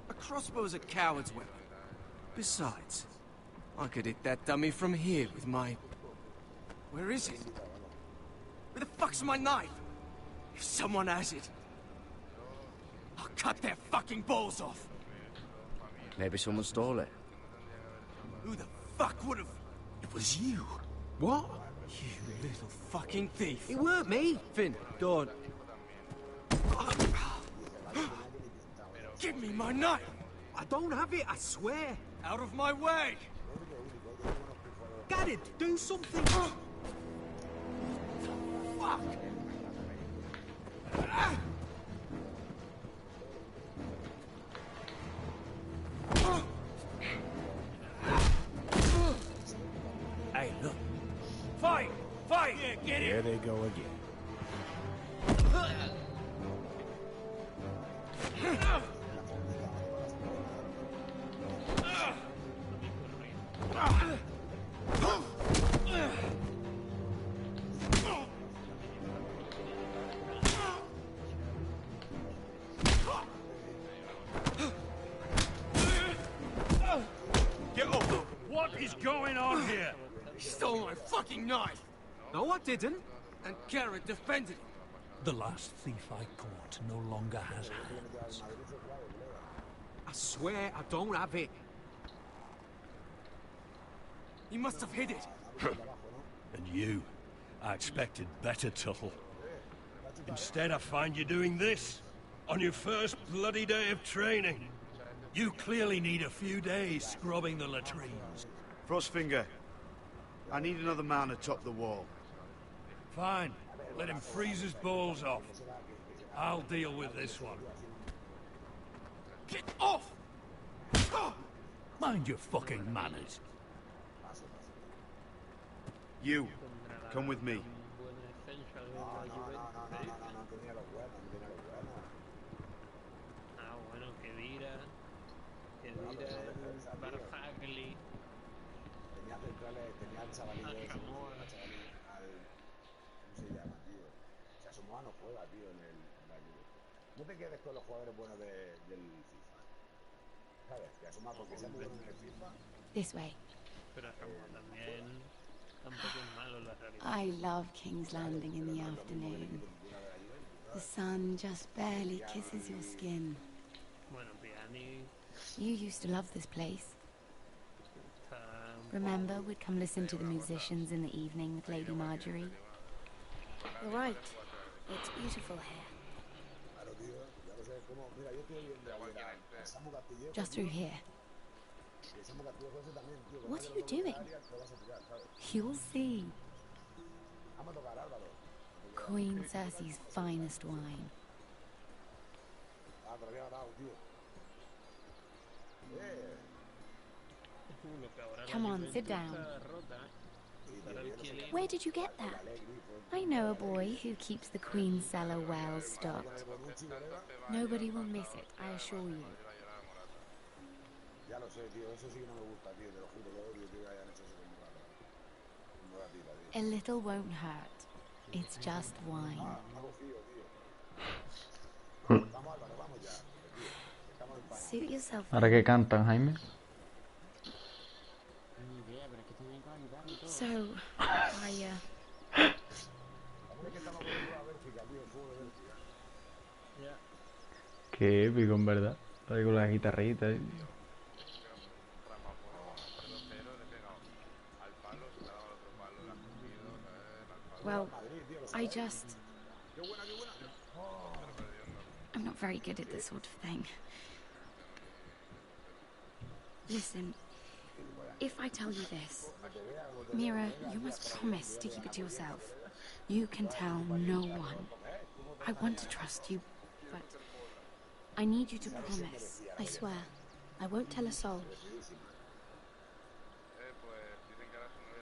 A crossbow's a coward's weapon. Besides, I could hit that dummy from here with my... Where is it? Where the fuck's my knife? If someone has it, I'll cut their fucking balls off. Maybe someone stole it. Who the fuck would have... It was you. What? You little fucking thief. It weren't me. Finn, don't. Give me my knife! I don't have it, I swear. Out of my way! Garrett, do something. Fuck! Hey, look. Fight! Fight! Yeah, get it! There they go again. Get up! What is going on here? He stole my fucking knife! No, I didn't. And Garrett defended him. The last thief I caught no longer has hands. I swear I don't have it. He must have hid it. And you? I expected better, Tuttle. Instead, I find you doing this on your first bloody day of training. You clearly need a few days scrubbing the latrines. Frostfinger, I need another man atop the wall. Fine. Let him freeze his balls off. I'll deal with this one. Get off! Mind your fucking manners. You, come with me. Ah, bueno, que dirá Barfagli. Tenía centrales, tenía al chavalillo ese, ¿cómo se llama, tío? O sea, Samoa no juega, tío, en la liga. No te quedes con los jugadores buenos del FIFA. ¿Sabes? Que Asoma porque sea muy bueno en el FIFA. This way. Pero Samoa también tampoco es malo la realidad. I love King's Landing in the afternoon. The sun just barely kisses your skin. Bueno, Piani. You used to love this place. Remember, we'd come listen to the musicians in the evening with Lady Marjorie? You're right. It's beautiful here. Just through here. What are you doing? You'll see. Queen Cersei's finest wine. Come on, sit down. Where did you get that? I know a boy who keeps the Queen's cellar well stocked. Nobody will miss it, I assure you. Ya lo sé, tío, eso sí que no me gusta, tío, te lo juro, yo odio, tío, que hayan hecho eso como la tira, tío. A little won't hurt. It's just wine. Suit yourself. Ahora que cantan, Jaime. So, Qué épico, en verdad. Ahí con la guitarrita, tío. well, I'm not very good at this sort of thing. Listen, If I tell you this, Mira, you must promise to keep it to yourself. You can tell no one. I want to trust you, but I need you to promise. I swear, I won't tell a soul.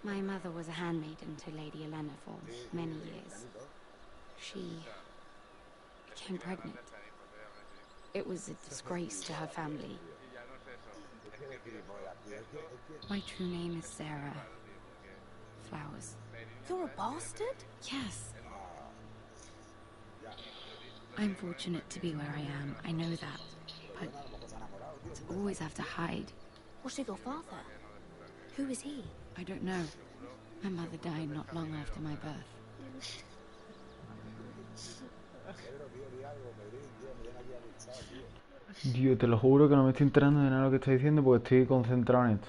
My mother was a handmaiden to Lady Elena for many years. She became pregnant. It was a disgrace to her family. My true name is Sarah Flowers. You're a bastard? Yes. I'm fortunate to be where I am, I know that. But to always have to hide. What of your father? Who is he? I don't know. My mother died not long after my birth. Dios, te lo juro que no me estoy enterando de nada de lo que está diciendo porque estoy concentrado en esto.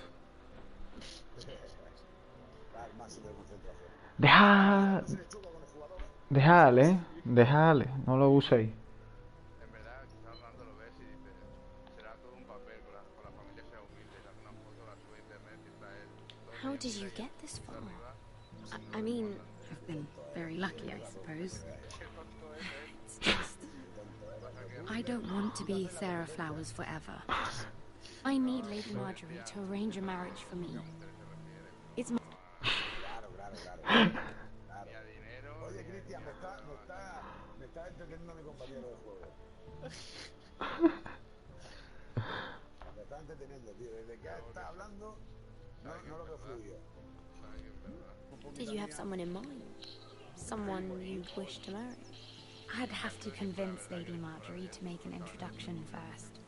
Dejale, dejale, no lo uséis. How did you get this far? I mean... I've been very lucky, I suppose. It's just... I don't want to be Sarah Flowers forever. I need Lady Marjorie to arrange a marriage for me. It's my... Oye, Cristian, me está entreteniendo mi compañero de juego. Me está entreteniendo, tío. Desde que está hablando, no lo veo fluido. Did you have someone in mind? Someone you'd wish to marry? I'd have to convince Lady Marjorie to make an introduction first.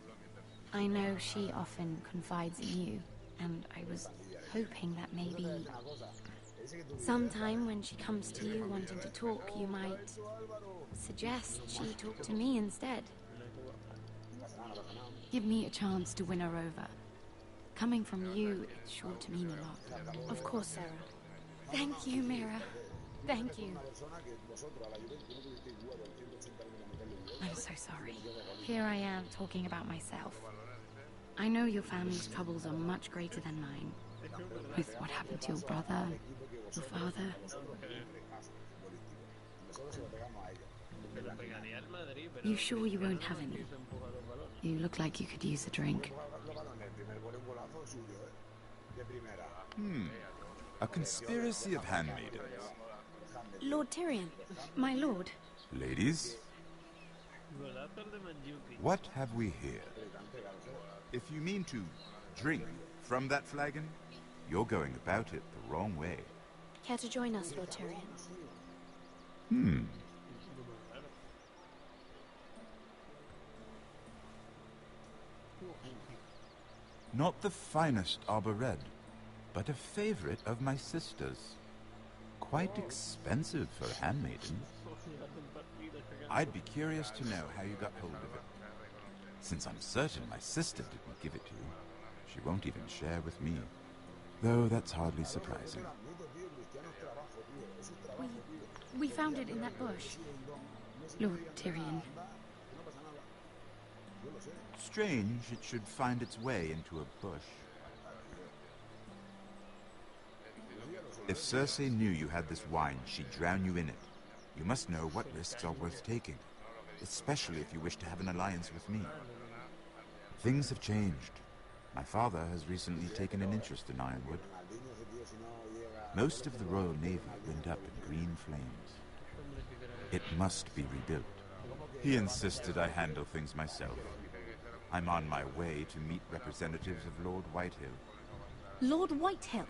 I know she often confides in you, and I was hoping that maybe sometime when she comes to you wanting to talk, you might suggest she talk to me instead. Give me a chance to win her over. Coming from you, it's sure to mean a lot. Of course, Sarah. Thank you, Mira. Thank you. I'm so sorry. Here I am talking about myself. I know your family's troubles are much greater than mine. With what happened to your brother, your father. You sure you won't have any? You look like you could use a drink. A conspiracy of handmaidens. Lord Tyrion. My lord. Ladies, what have we here? If you mean to drink from that flagon, you're going about it the wrong way. Care to join us, Lord Tyrion? Not the finest arbor red, but a favorite of my sister's. Quite expensive for a handmaiden. I'd be curious to know how you got hold of it. Since I'm certain my sister didn't give it to you, she won't even share with me. Though that's hardly surprising. We found it in that bush. Lord Tyrion. Strange it should find its way into a bush. If Cersei knew you had this wine, she'd drown you in it. You must know what risks are worth taking, especially if you wish to have an alliance with me. Things have changed. My father has recently taken an interest in Ironwood. Most of the Royal Navy went up in green flames. It must be rebuilt. He insisted I handle things myself. I'm on my way to meet representatives of Lord Whitehill. Lord Whitehill?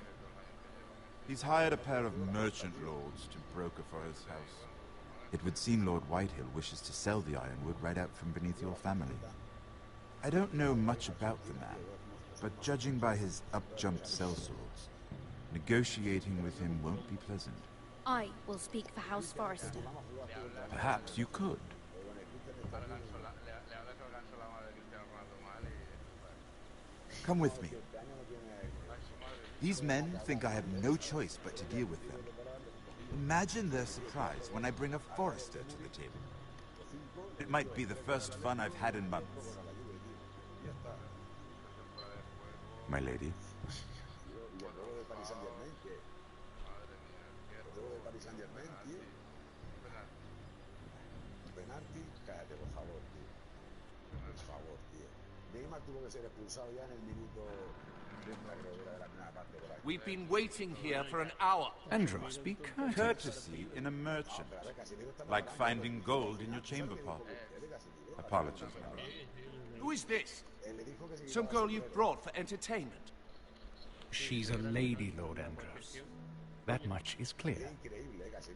He's hired a pair of merchant lords to broker for his house. It would seem Lord Whitehill wishes to sell the ironwood right out from beneath your family. I don't know much about the man, but judging by his up-jumped sellswords, negotiating with him won't be pleasant. I will speak for House Forrester. Perhaps you could. Come with me. These men think I have no choice but to deal with them. Imagine their surprise when I bring a Forrester to the table. It might be the first fun I've had in months. My lady, Saint Germain, tío. Penalti, cállate, por favor, tío. Por favor, tío. Neymar tuvo que ser expulsado ya en el minuto 30, creo que era de la primera parte por ahí. We've been waiting here for an hour. Andros, be courteous. Courtesy in a merchant. Like finding gold in your chamber pot. Apologies, my lord. Who is this? Some girl you've brought for entertainment? She's a lady, Lord Andros. That much is clear.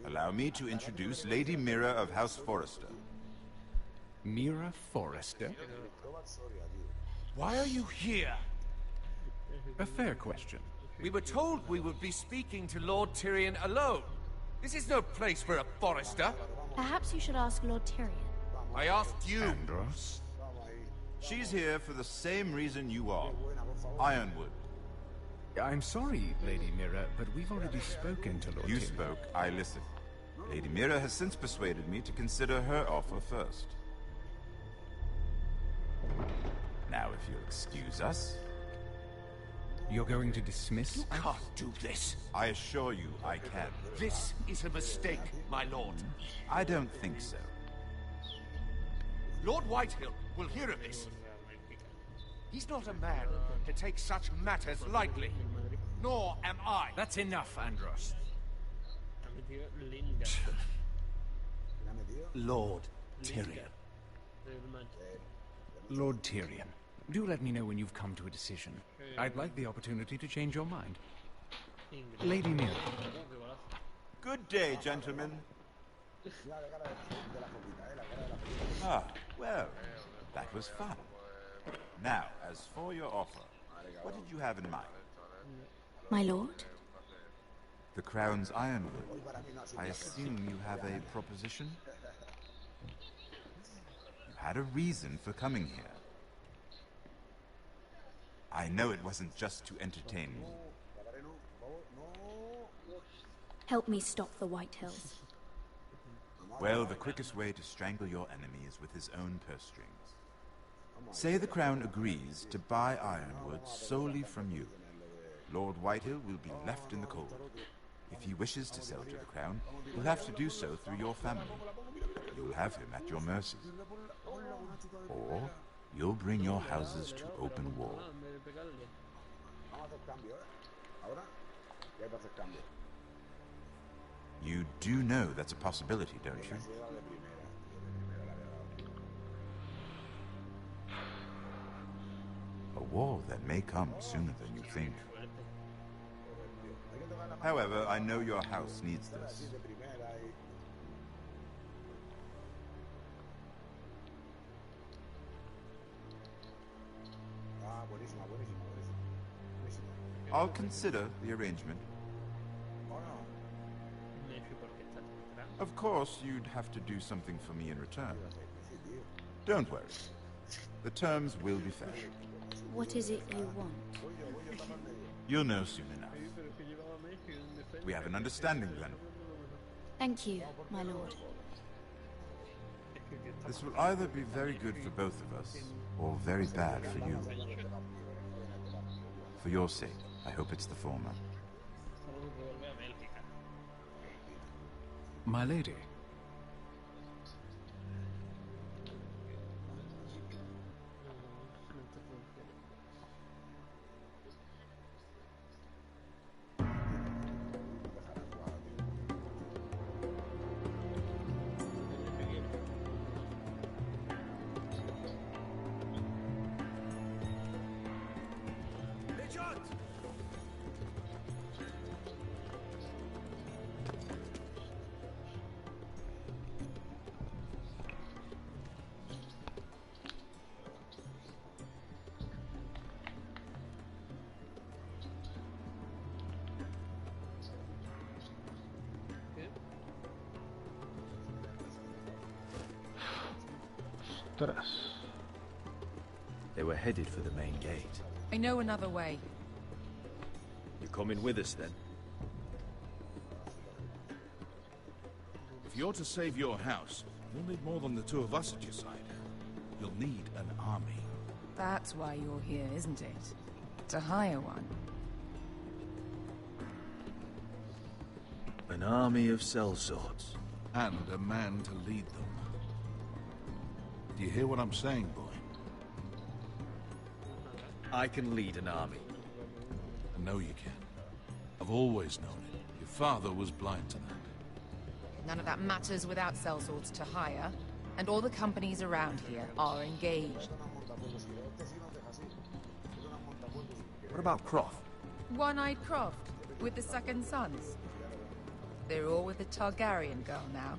Allow me to introduce Lady Mira of House Forrester. Mira Forrester? Why are you here? A fair question. We were told we would be speaking to Lord Tyrion alone. This is no place for a Forrester. Perhaps you should ask Lord Tyrion. I asked you. Andros? She's here for the same reason you are. Ironwood. I'm sorry, Lady Mira, but we've already spoken to Lord You Tyrion. spoke, I listened. Lady Mira has since persuaded me to consider her offer first. Now, if you'll excuse us... You're going to dismiss? You can't do this. I assure you I can. This is a mistake, my lord. I don't think so. Lord Whitehill will hear of this. He's not a man to take such matters lightly. Nor am I. That's enough, Andros. Lord Tyrion. Lord Tyrion, do let me know when you've come to a decision. I'd like the opportunity to change your mind. Lady Mira. Good day, gentlemen. Ah, well, that was fun. Now, as for your offer, what did you have in mind? My lord? The Crown's Ironwood. I assume you have a proposition? You had a reason for coming here. I know it wasn't just to entertain me. Help me stop the Whitehills. Well, the quickest way to strangle your enemy is with his own purse strings. Say the Crown agrees to buy Ironwood solely from you. Lord Whitehill will be left in the cold. If he wishes to sell to the Crown, he'll have to do so through your family. You'll have him at your mercy. Or you'll bring your houses to open war. You do know that's a possibility, don't you? A war that may come sooner than you think. However, I know your house needs this. I'll consider the arrangement. Of course, you'd have to do something for me in return. Don't worry. The terms will be fair. What is it you want? You'll know soon enough. We have an understanding, then. Thank you, my lord. This will either be very good for both of us, or very bad for you. For your sake, I hope it's the former. My lady. They were headed for the main gate. I know another way. You coming with us, then? If you're to save your house, you'll need more than the two of us at your side. You'll need an army. That's why you're here, isn't it? To hire one. An army of sellswords. And a man to lead them. Do you hear what I'm saying, boy? I can lead an army. I know you can. I've always known it. Your father was blind to that. None of that matters without sellswords to hire, and all the companies around here are engaged. What about Croft? One-eyed Croft, with the second sons. They're all with the Targaryen girl now.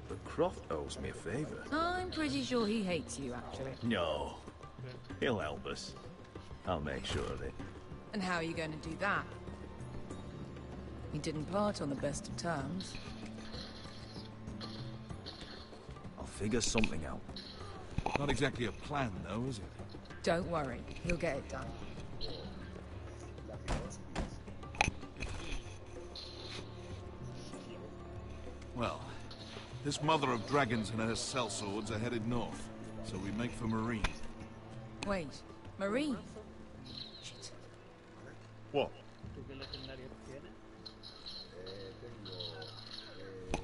But Croft owes me a favor. I'm pretty sure he hates you, actually. No. He'll help us. I'll make sure of it. And how are you going to do that? We didn't part on the best of terms. I'll figure something out. Not exactly a plan, though, is it? Don't worry, he'll get it done. Well, this mother of dragons and her sellswords are headed north, so we make for Marine. Wait, Marine? Shit. What?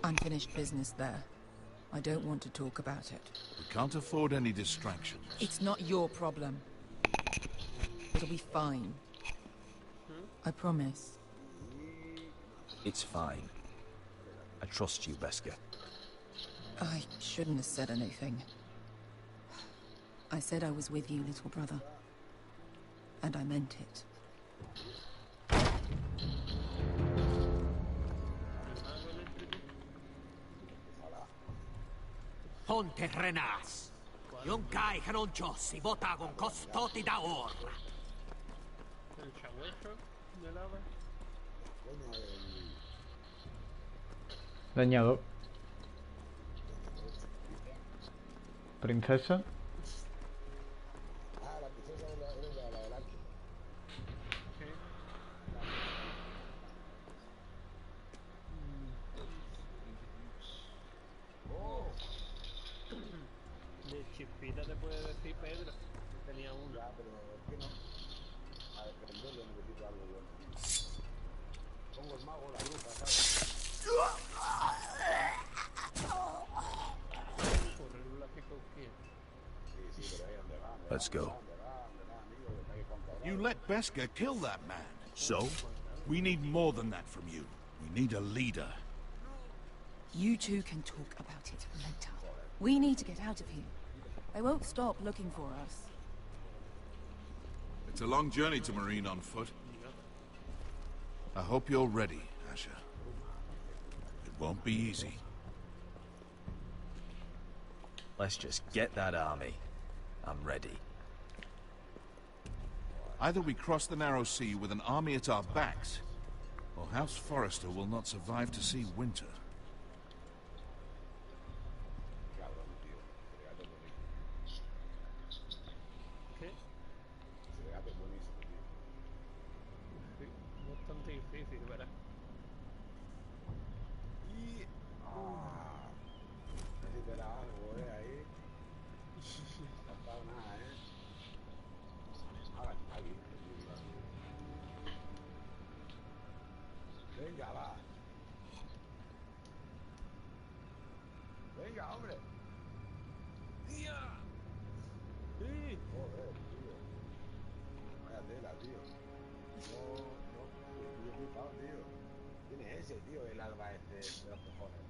Unfinished business there. I don't want to talk about it. We can't afford any distractions. It's not your problem. It'll be fine. I promise. It's fine. I trust you, Beskar. I shouldn't have said anything. I said I was with you, little brother. And I meant it. Ponte Renas. Yon kai Heronchos y bota con costoti da orla. El chabuecho de lava. Leñador. Princesa. La princesa de la delante. De chispita te puede decir Pedro. Tenía una. Ya, pero es que no. A defenderlo necesito algo bueno. Pongo el mago, la bruja, ¿sabes? Let's go. You let Beskar kill that man. So? We need more than that from you. We need a leader. You two can talk about it later. We need to get out of here. They won't stop looking for us. It's a long journey to Marine on foot. I hope you're ready, Asher. It won't be easy. Let's just get that army. I'm ready. Either we cross the narrow sea with an army at our backs, or House Forrester will not survive to see winter. Bastante difícil, ¿verdad? Necesitará algo, ahí. No está nada, Ahora está bien. Venga, va. Venga, hombre. Sí. Joder, tío. Vaya tela, tío. No, estoy flipado, tío. ¿Quién es ese, tío? El alba este de los cojones.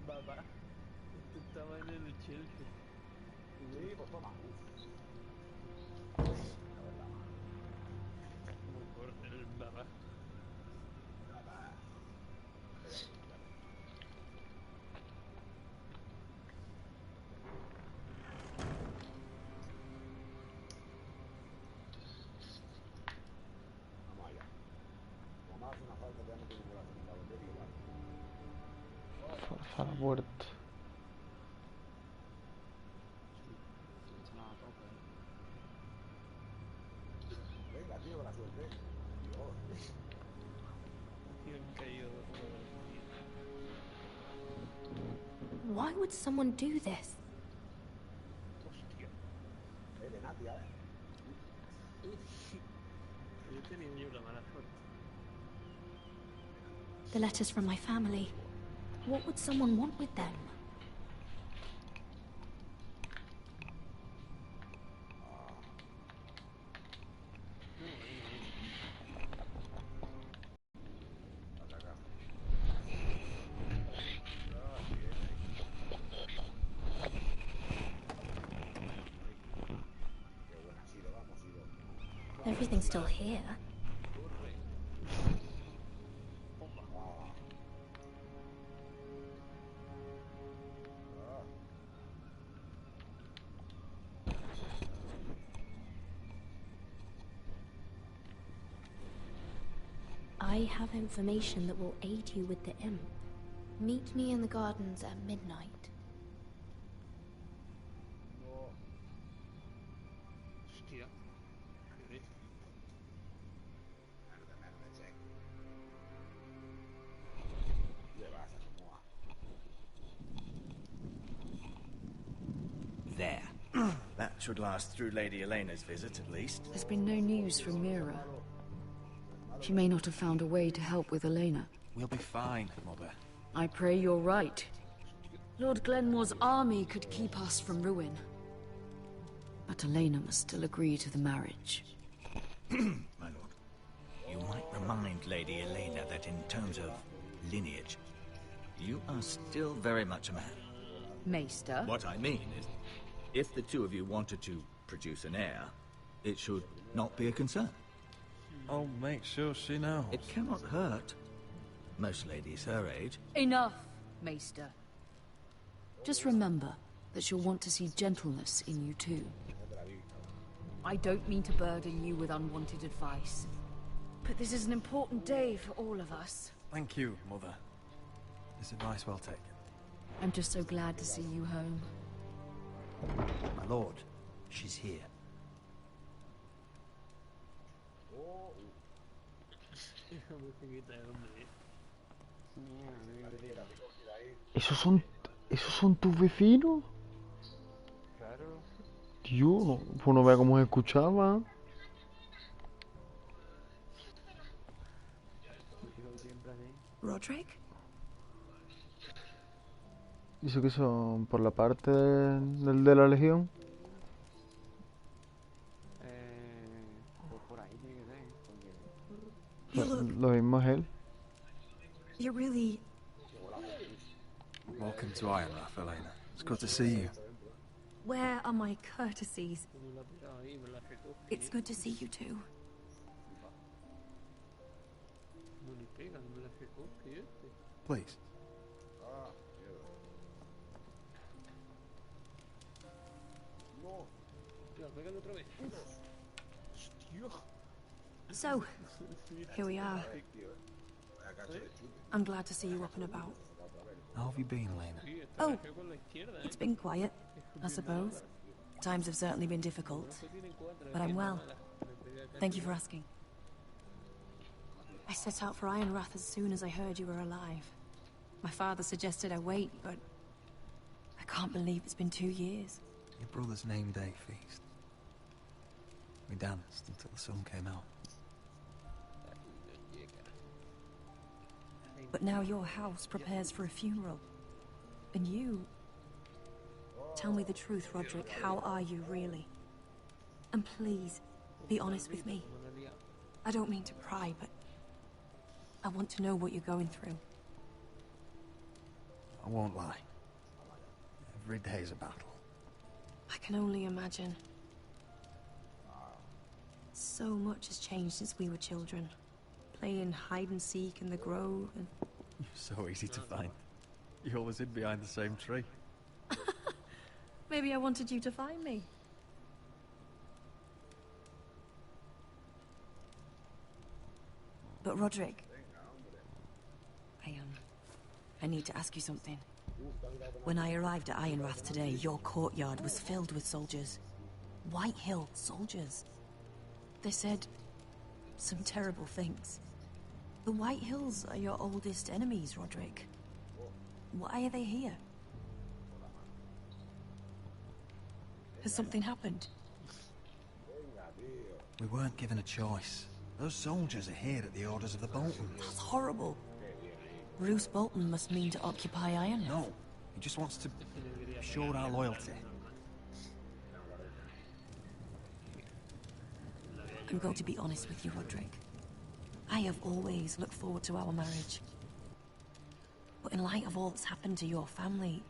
Papá, esto estaba en el Chelsea. Sí, pues toma. Muy fuerte el papá. Vamos allá. Como me hace una falta, te meto un corazón en la botella y vale. Forza la puerta. Venga, tío, la suerte. Dios. Tío, han caído. Why would someone do this? Hostia. De Natia, Yo tenía yo la mala suerte. The letters from my family. What would someone want with them? Everything's still here. I have information that will aid you with the imp. Meet me in the gardens at midnight. Hostia. ¿Qué? There. That should last through Lady Elena's visit, at least. There's been no news from Mira. She may not have found a way to help with Elena. We'll be fine, Mother. I pray you're right. Lord Glenmore's army could keep us from ruin. But Elena must still agree to the marriage. My lord, you might remind Lady Elena that in terms of lineage, you are still very much a man. Maester? What I mean is, if the two of you wanted to produce an heir, it should not be a concern. I'll make sure she knows. It cannot hurt. Most ladies her age. Enough, Maester. Just remember that she'll want to see gentleness in you too. I don't mean to burden you with unwanted advice, but this is an important day for all of us. Thank you, Mother. This advice well taken. I'm just so glad to see you home. My lord, she's here. ¿Esos son tus vecinos? Claro. Tío, no, pues no vea cómo se escuchaba. Roderick? ¿Eso qué son? ¿Por la parte del de la Legión? Pues por ahí tiene que ser. Lo mismo es él. You're really... Welcome to Ironrath, Elena. It's good to see you. Where are my courtesies? It's good to see you too. Please. So, here we are. I'm glad to see you up and about. How have you been, Elena? Oh, it's been quiet, I suppose. Times have certainly been difficult, but I'm well. Thank you for asking. I set out for Ironrath as soon as I heard you were alive. My father suggested I wait, but I can't believe it's been 2 years. Your brother's name day feast. We danced until the sun came out. But now your house prepares for a funeral. And you... Tell me the truth, Roderick. How are you, really? And please, be honest with me. I don't mean to pry, but... I want to know what you're going through. I won't lie. Every day's a battle. I can only imagine. So much has changed since we were children. Playing hide and seek in the grove and... You're so easy to find. You always hid behind the same tree. Maybe I wanted you to find me. But Roderick... I need to ask you something. When I arrived at Ironrath today, your courtyard was filled with soldiers. White Hill soldiers. They said some terrible things. The White Hills are your oldest enemies, Roderick. Why are they here? Has something happened? We weren't given a choice. Those soldiers are here at the orders of the Boltons. That's horrible. Roose Bolton must mean to occupy Ironrath. No, he just wants to show our loyalty. I'm going to be honest with you, Roderick. I have always looked forward to our marriage. But in light of all that's happened to your family...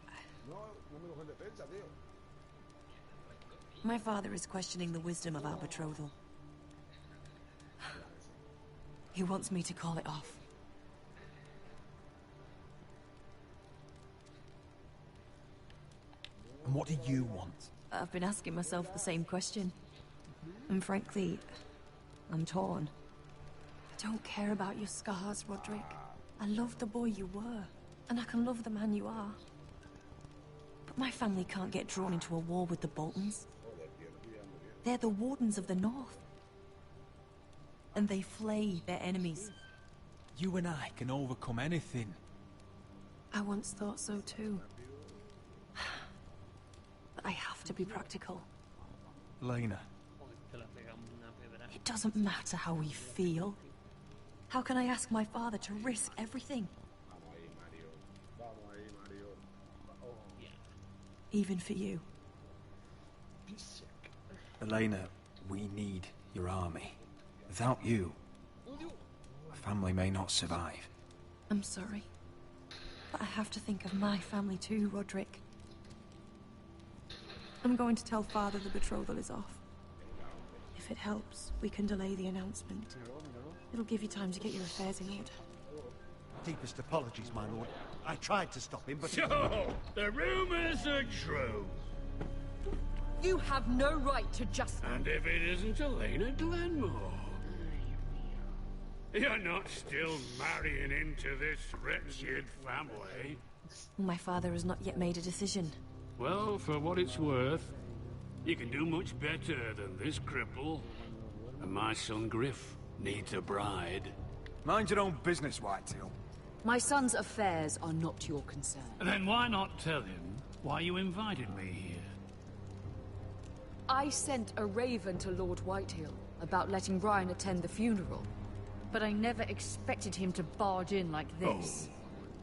My father is questioning the wisdom of our betrothal. He wants me to call it off. And what do you want? I've been asking myself the same question. And frankly, I'm torn. I don't care about your scars, Roderick. I love the boy you were, and I can love the man you are. But my family can't get drawn into a war with the Boltons. They're the Wardens of the North. And they flay their enemies. You and I can overcome anything. I once thought so too. But I have to be practical. Lena. It doesn't matter how we feel. How can I ask my father to risk everything? Even for you. Elena, we need your army. Without you, our family may not survive. I'm sorry. But I have to think of my family too, Roderick. I'm going to tell Father the betrothal is off. If it helps, we can delay the announcement. It'll give you time to get your affairs in order. Deepest apologies, my lord. I tried to stop him, but... So, the rumors are true. You have no right to just... And if it isn't Elena Glenmore? You're not still marrying into this wretched family? My father has not yet made a decision. Well, for what it's worth, you can do much better than this cripple. And my son Griff needs a bride. Mind your own business, Whitetail. My son's affairs are not your concern. Then why not tell him why you invited me here? I sent a raven to Lord Whitehill about letting Ryan attend the funeral. But I never expected him to barge in like this. Oh,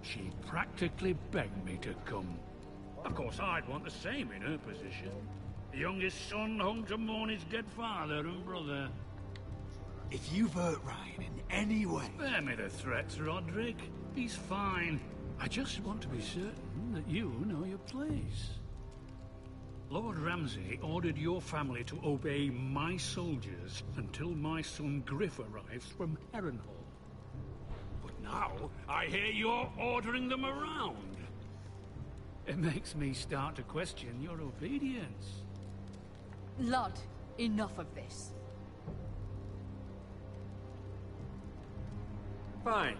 she practically begged me to come. Of course, I'd want the same in her position. The youngest son home to mourn his dead father and brother. If you've hurt Ryan in any way... Spare me the threats, Roderick. He's fine. I just want to be certain that you know your place. Lord Ramsay ordered your family to obey my soldiers until my son Griff arrives from Harrenhal. But now, I hear you're ordering them around. It makes me start to question your obedience. Lud, enough of this. Fine.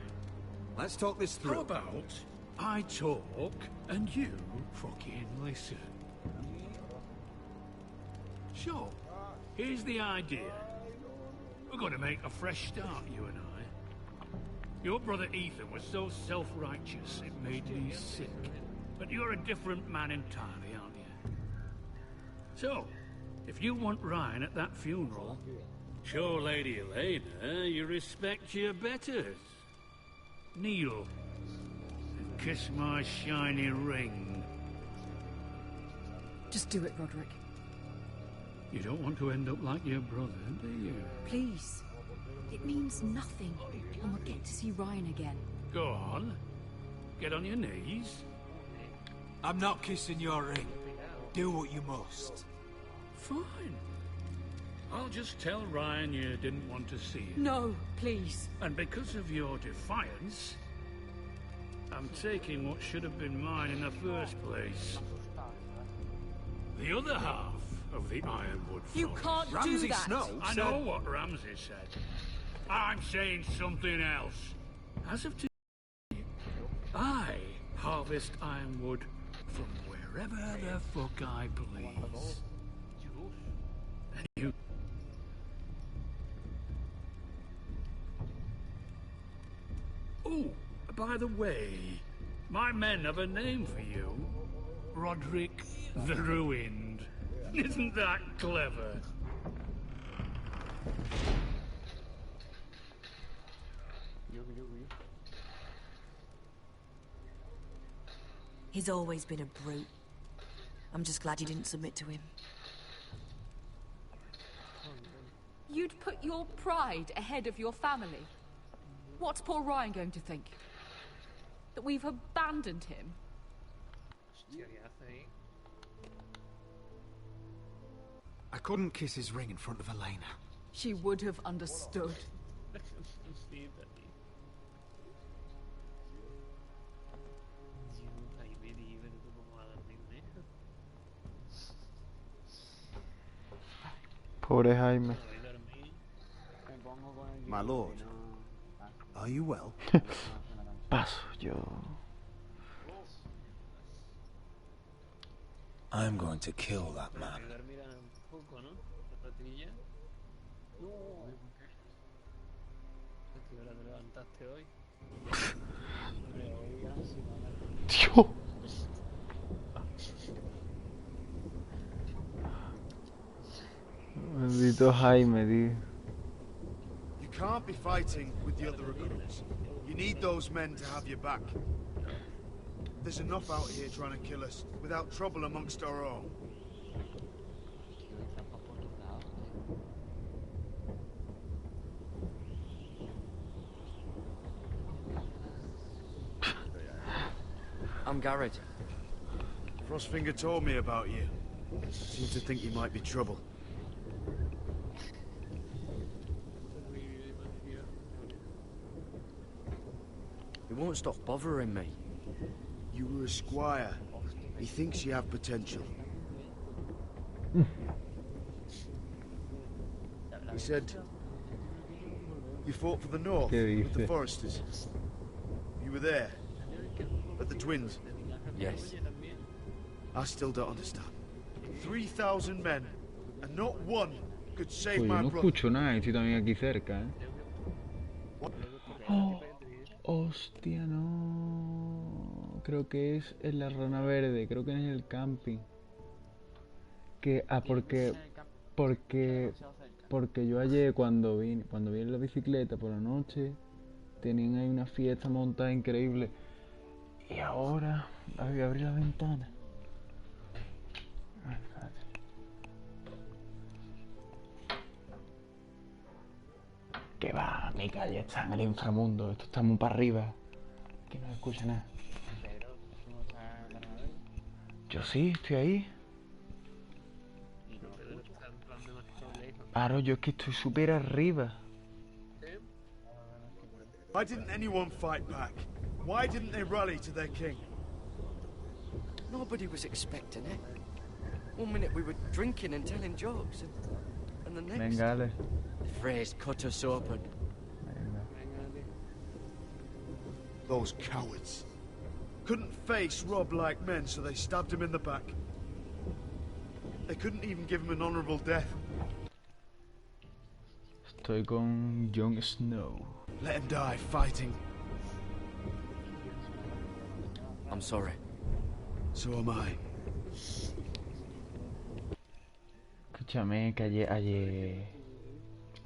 Let's talk this through. How about I talk and you fucking listen? Sure. Here's the idea. We're going to make a fresh start, you and I. Your brother Ethan was so self-righteous it made me sick. But you're a different man entirely, aren't you? So, if you want Ryan at that funeral, show Lady Elena you respect your betters. Kneel and kiss my shiny ring. Just do it, Roderick. You don't want to end up like your brother, do you? Please. It means nothing, and we'll get to see Ryan again. Go on. Get on your knees. I'm not kissing your ring. Do what you must. Fine. I'll just tell Ryan you didn't want to see him. No, please. And because of your defiance, I'm taking what should have been mine in the first place. The other half of the Ironwood Forest. You can't do that. I know what Ramsay said. I'm saying something else. As of today, I harvest ironwood from wherever the fuck I please. And you... Oh, by the way, my men have a name for you. Roderick the Ruined. Isn't that clever? He's always been a brute. I'm just glad you didn't submit to him. You'd put your pride ahead of your family? What's poor Ryan going to think? That we've abandoned him? I couldn't kiss his ring in front of Elena. She would have understood. Pobre Jaime. My lord, are you well? Paso yo. I'm going to kill that man. Dios. Bendito Jaime, tío. You can't be fighting with the other recruits. You need those men to have your back. There's enough out here trying to kill us, without trouble amongst our own. I'm Garrett. Frostfinger told me about you. Seemed to think you might be trouble. He won't stop bothering me. You were a squire. He thinks you have potential. He said you fought for the North with the Foresters. You were there at the Twins. Yes. I still don't understand. 3,000 men, and not one could save Pues yo my no brother. escucho nada, estoy también aquí cerca, ¿eh? Oh, hostia, no. Creo que es en la Rana Verde, creo que es en el camping. Porque yo ayer cuando vine en la bicicleta por la noche, tenían ahí una fiesta montada increíble. Y ahora voy a abrir la ventana. Ay, espérate. Que va, mi calle está en el inframundo, esto está muy para arriba. Aquí no se escucha nada. Yo sí, estoy ahí. Claro, yo es que estoy súper arriba. Why didn't anyone fight back? Why didn't they rally to their king? Nobody was expecting it. One minute we were drinking and telling jokes, and the next... Venga, Ale. The phrase cut us open. Those cowards. Couldn't face Rob like men, so they stabbed him in the back. They couldn't even give him an honorable death. Estoy con Jon Snow. Let him die fighting. I'm sorry. So am I. Escúchame, que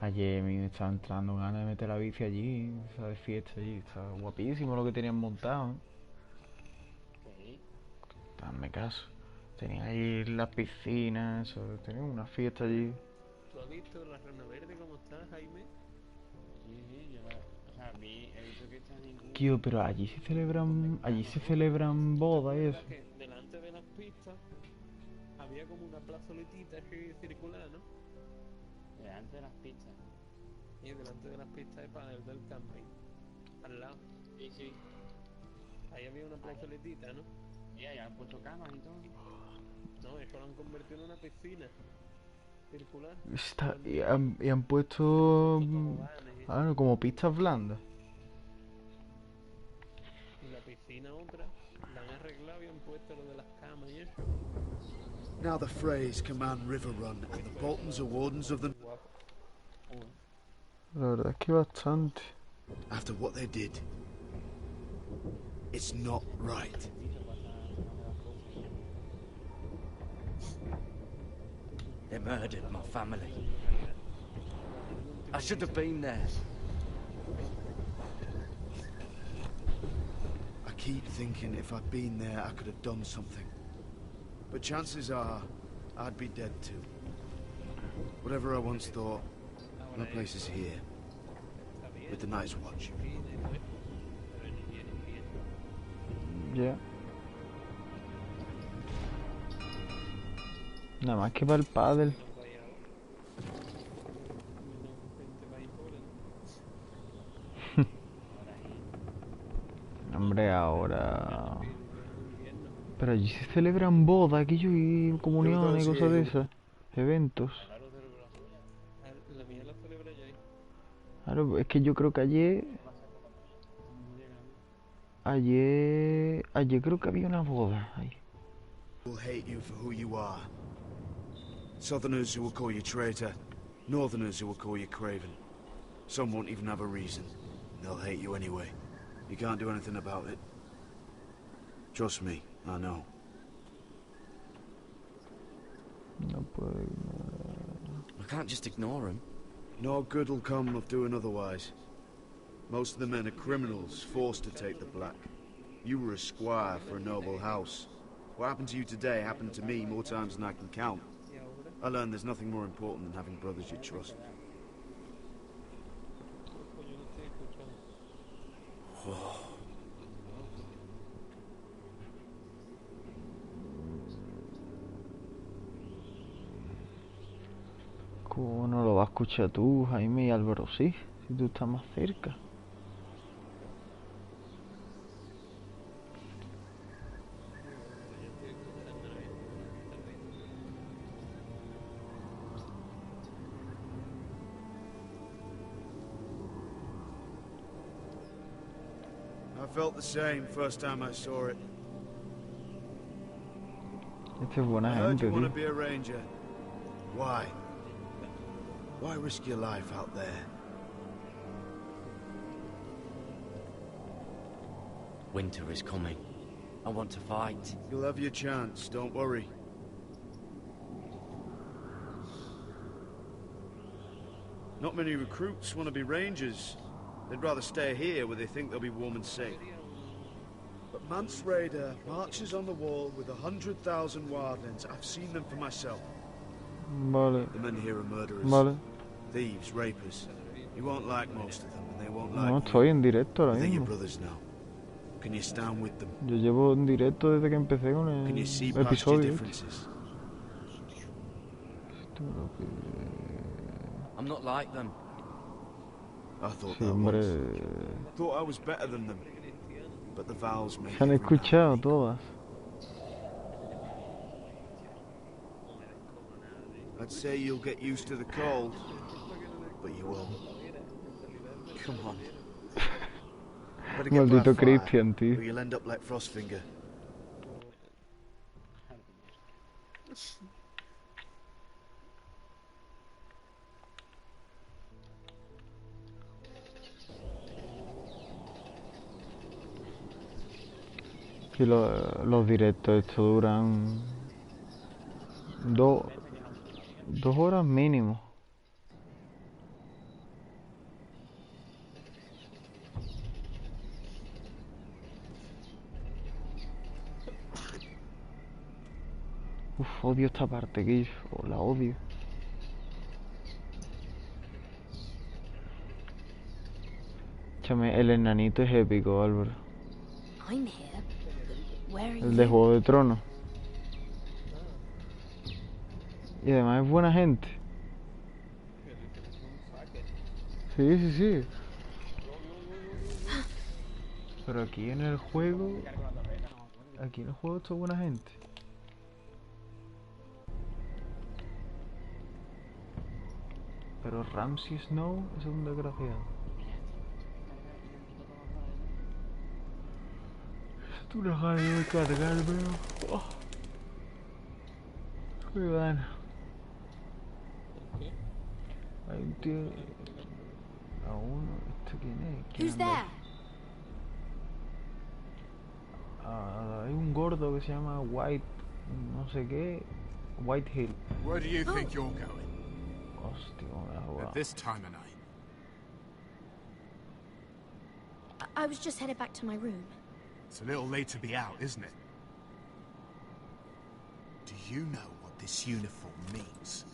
ayer me estaba entrando ganas de meter la bici allí, o sea, de fiesta allí. Está guapísimo lo que tenían montado, ¿eh? Dame caso. Tenían allí las piscinas, tenían una fiesta allí. ¿Tú has visto la Rana Verde cómo está, Jaime? Sí, yo he visto que están en... Tío, pero allí se celebran bodas y eso. Que delante de las pistas había como una plazoletita así circular, ¿no? Delante de las pistas. Y delante de las pistas de pádel del camping. Al lado. Sí, sí. Ahí había una plazoletita, ¿no? Y ahí han puesto camas y todo. No, eso lo han convertido en una piscina circular. Y han puesto como pistas blandas. Y la piscina otra, la han arreglado y han puesto lo de las camas y eso. Now the Freys command River Run, and the Boltons are wardens of the... La verdad es que bastante. After what they did, it's not right. They murdered my family. I should have been there. I keep thinking if I'd been there, I could have done something. But chances are, I'd be dead too. Whatever I once thought, my place is here. With the Night's Watch. Ya. Nada más que para el pádel. Hombre, ahora... Pero allí se celebran bodas, aquello y comuniones y cosas de esas. Eventos. La mía la celebra ya ahí. Claro, es que yo creo que ayer creo que había una boda ahí. Will hate you for who you are. Southerners who will call you traitor. Northerners who will call you craven. Some won't even have a reason. They'll hate you anyway. You can't do anything about it. Trust me, I know. No puedo. I can't just ignore him. No good will come of doing otherwise. Most of the men are criminals, forced to take the black. You were a squire for a noble house. What happened to you today happened to me more times than I can count. I learned there's nothing more important than having brothers you trust. ¿Cómo no lo vas a escuchar tú, Jaime y Álvaro? Sí, si tú estás más cerca. I felt the same first time I saw it. Este es buena I heard gente, you want to tío. be a ranger. Why? Why risk your life out there? Winter is coming. I want to fight. You'll have your chance, don't worry. Not many recruits want to be rangers. They'd rather stay here where they think they'll be warm and safe. But Mance Raider marches on the wall with 100,000 wildlings. I've seen them for myself. Vale. The men here are murderers. Vale. Thieves, rapers. You won't like most of them, and they won't No, like estoy you. en directo ahora They're your mismo. brothers now. Can you stand with them? Yo llevo en directo desde que empecé con Can el you see past your episodio. differences? I'm not like them. I thought Sí, that hombre. was. Thought I was better than them. But the vows make Se han every man. escuchado todas. I'd say you'll get used to the cold, but you won't. Come on. Better get by Maldito a fire, Christian, tío. or you'll end up like Frostfinger. Y los directos estos duran 2 horas mínimo. Uf, odio esta parte, que la odio. Échame, el enanito es épico, Álvaro. I'm here. Where are El de you? Juego de Tronos. Y además es buena gente. Sí, sí, sí. Pero aquí en el juego... Aquí en el juego esto es buena gente. Pero Ramsay Snow es un desgraciado. Tú no ganas de cargarme. Oh. Cuidado. Hay un tío... A uno... ¿Esto quién es? ¿Quién Who's anda there? ahí? Hay un gordo que se llama White... No sé qué... White Hill. Where do you think you're going? Hostia, una jugada. At this time of night. I was just headed back to my room. It's a little late to be out, isn't it? Do you know what this uniform means?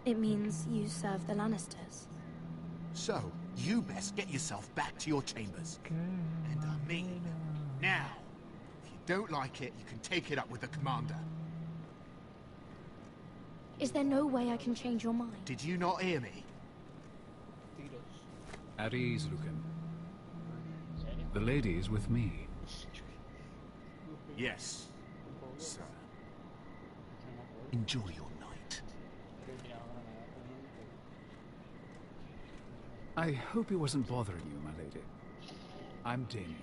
It means you serve the Lannisters. So, you best get yourself back to your chambers. And I mean, now. If you don't like it, you can take it up with the commander. Is there no way I can change your mind? Did you not hear me? At ease, Lucan. The lady is with me. Yes, sir. Enjoy your night. I hope he wasn't bothering you, my lady. I'm Damien.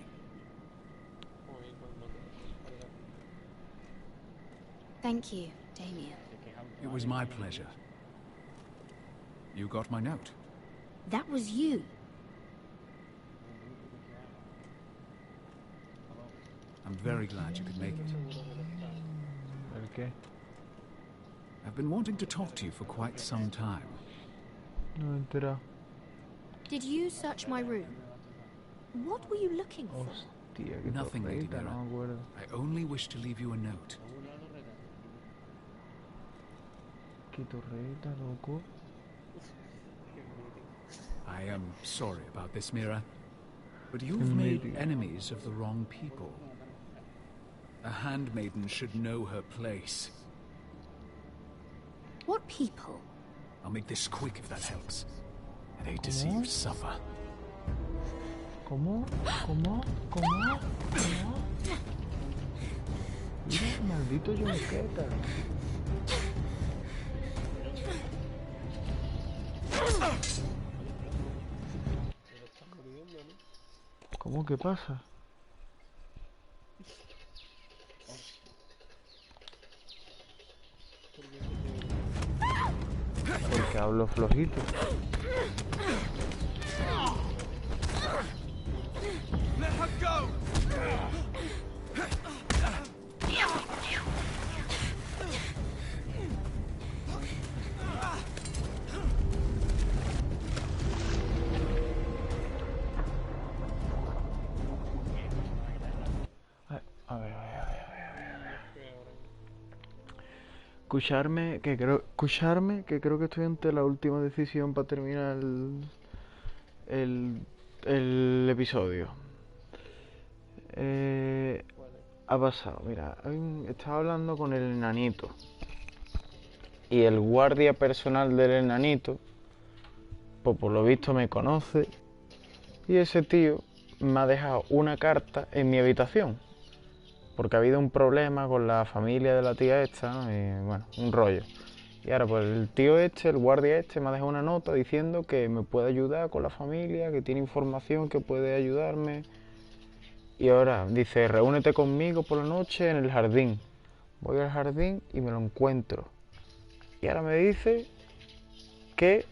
Thank you, Damien. It was my pleasure. You got my note. That was you. I'm very glad you could make it. Okay. I've been wanting to talk to you for quite some time. No me he enterado. Did you search my room? What were you looking for? Hostia, qué Nothing, Lady torreta, Mira. no me acuerdo. I only wish to leave you a note. Qué torreta, loco. I am sorry about this, Mira, but you've made enemies of the wrong people. A handmaiden should know her place. What people? I'll make this quick if that helps. I'd hate to see you suffer. ¿Cómo? ¿Cómo? ¿Cómo? ¿Cómo? Mira, maldito yonqueta. ¿Cómo que pasa? Porque hablo flojito. Let her go! A ver. Escucharme, que creo que estoy ante la última decisión para terminar el episodio. Ha pasado, mira, estaba hablando con el enanito. Y el guardia personal del enanito, pues por lo visto me conoce. Y ese tío me ha dejado una carta en mi habitación. Porque ha habido un problema con la familia de la tía esta, ¿no? Y bueno, un rollo. Y ahora pues el tío este, el guardia este, me ha dejado una nota diciendo que me puede ayudar con la familia, que tiene información que puede ayudarme. Y ahora dice, reúnete conmigo por la noche en el jardín. Voy al jardín y me lo encuentro. Y ahora me dice que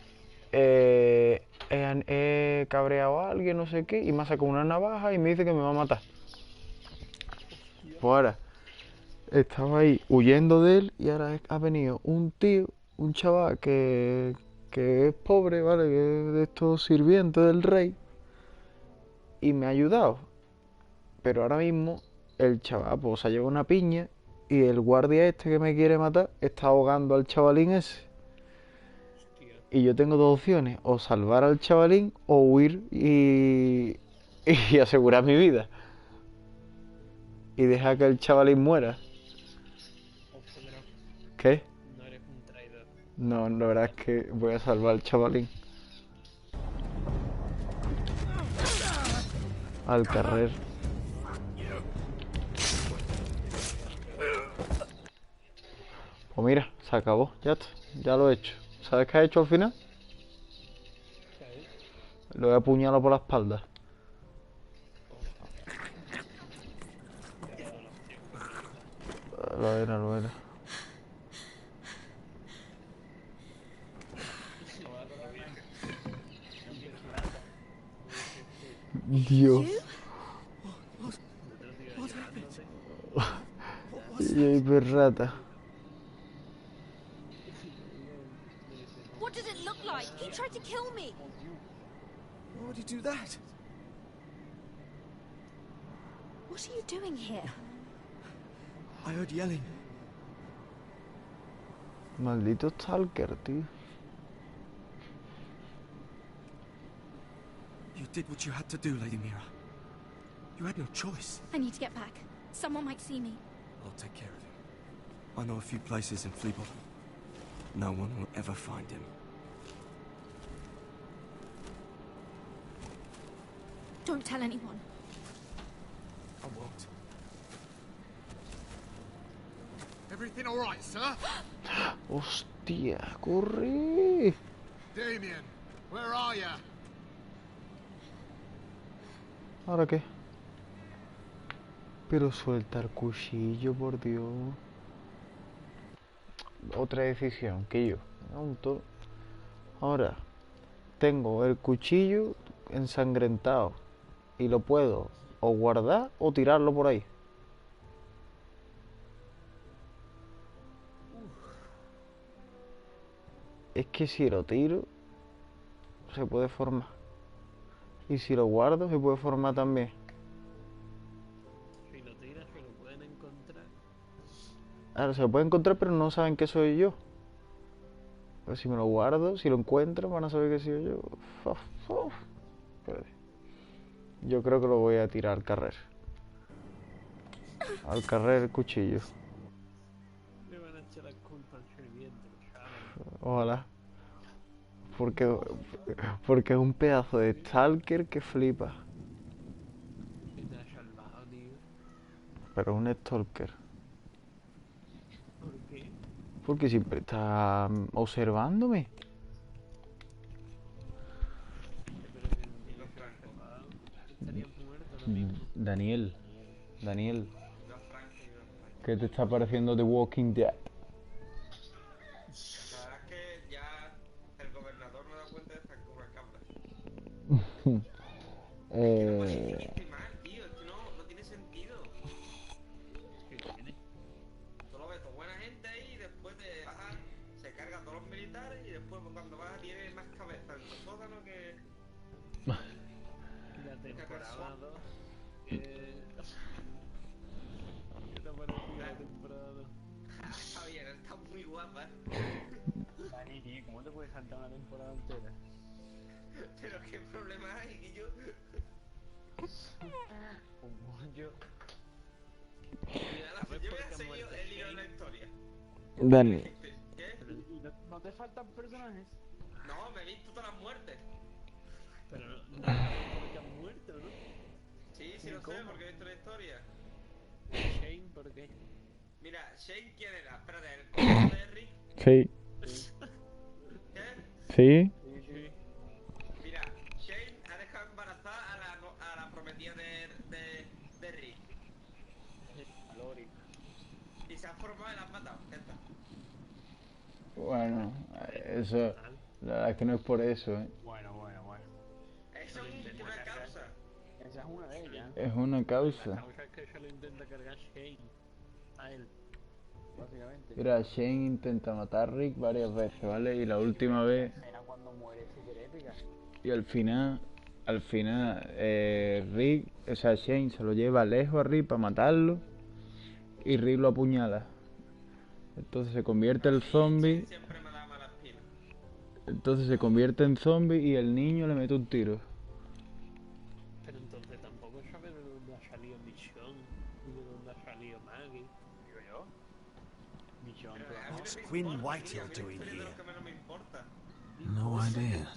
he cabreado a alguien, no sé qué, y me ha sacado una navaja y me dice que me va a matar. Pues ahora estaba ahí huyendo de él y ahora ha venido un tío, un chaval que es pobre, ¿vale? Que es de estos sirvientes del rey y me ha ayudado. Pero ahora mismo el chaval pues se ha llevado una piña y el guardia este que me quiere matar está ahogando al chavalín ese. Y yo tengo dos opciones, o salvar al chavalín o huir y asegurar mi vida. Y dejar que el chavalín muera. ¿Qué? No eres un traidor. No, la verdad es que voy a salvar al chavalín. Al carrer. Pues mira, se acabó, ya está, ya lo he hecho. ¿Sabes qué ha hecho al final? Lo he apuñalado por la espalda. Lo era. Dios. Y perrata. What does it look like? He tried to kill me. Why would he do that? What are you doing here? I heard yelling. Maldito Stalker, tío. You did what you had to do, Lady Mira. You had no choice. I need to get back. Someone might see me. I'll take care of him. I know a few places in Fleabot. No one will ever find him. Don't tell anyone. I won't. Everything all right, sir? Hostia, corre. Damien, where are you? ¿Ahora qué? Pero suelta el cuchillo, por Dios. Otra decisión que yo. Ahora, tengo el cuchillo ensangrentado y lo puedo o guardar o tirarlo por ahí. Es que si lo tiro, se puede formar. Y si lo guardo, se puede formar también. Si lo tiras, se lo pueden encontrar. Ahora, se lo puede encontrar, pero no saben que soy yo. Pero si me lo guardo, si lo encuentro, van a saber que soy yo. Espérate. Yo creo que lo voy a tirar al carrer. Al carrer el cuchillo. Le van a echar la culpa al sirviente, chaval. Ojalá. Porque es un pedazo de stalker que flipa. Y te has salvado, tío. Pero es un stalker. ¿Por qué? Porque siempre está observándome. Estarían muertos lo mismo. Daniel. ¿Qué te está pareciendo The Walking Dead? No tiene sentido. ¿Qué tiene? Tú lo ves, toda buena gente ahí y después te bajan, se carga a todos los militares y después cuando vas tiene más cabeza en el sótano que... La temporada 2. ¿Qué te ha parecido la temporada 2? Está bien, está muy guapa. Dani, tío, ¿cómo te puedes saltar una temporada entera? Pero qué problema hay, Guillo. Yo... Yo voy a seguir el hilo de la historia. Dani. ¿Qué? ¿No te faltan personajes? No, me he visto todas las muertes. Pero no porque han muerto, ¿no? Sí, lo sé, porque he visto la historia. Shane, ¿por qué? Mira, Shane, ¿quién era? Espérate, ¿el coche de Rick? Sí. ¿Qué? Sí. Sí. Mira, Shane ha dejado embarazada a la prometida de Rick. A Lori. Y se ha formado y la han matado. Ya está. Bueno, eso... La verdad es que no es por eso, ¿eh? Bueno. Eso es una causa. Esa es una de ellas. Es una causa. La causa es que se lo intenta cargar Shane. A él. Básicamente. Mira, Shane intenta matar a Rick varias veces, ¿vale? Y la última vez... Era cuando muere, es súper épica. Y al final, Rick, o sea, Shane se lo lleva lejos a Rick para matarlo y Rick lo apuñala. Entonces se convierte en zombie. Entonces se convierte en zombie y el niño le mete un tiro. Pero entonces tampoco sabe de dónde ha salido Michonne y de dónde ha salido Maggie. Digo yo. Michonne. What's Quinn Whitehall doing here? No idea.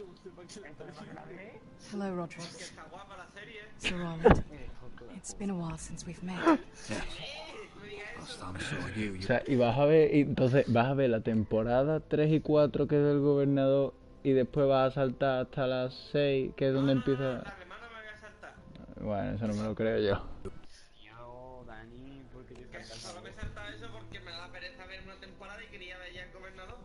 Hello, Roderick. Sir Roland. It's been a while since we've met. Last time I saw you, O sea, y vas a ver, entonces vas a ver la temporada 3 y 4 que es del gobernador y después vas a saltar hasta las 6 que es donde empieza... Bueno, eso no me lo creo yo. Tío, Dani, ¿por qué te saltas? Solo me salta eso porque me da pereza ver una temporada y quería ver ya el gobernador.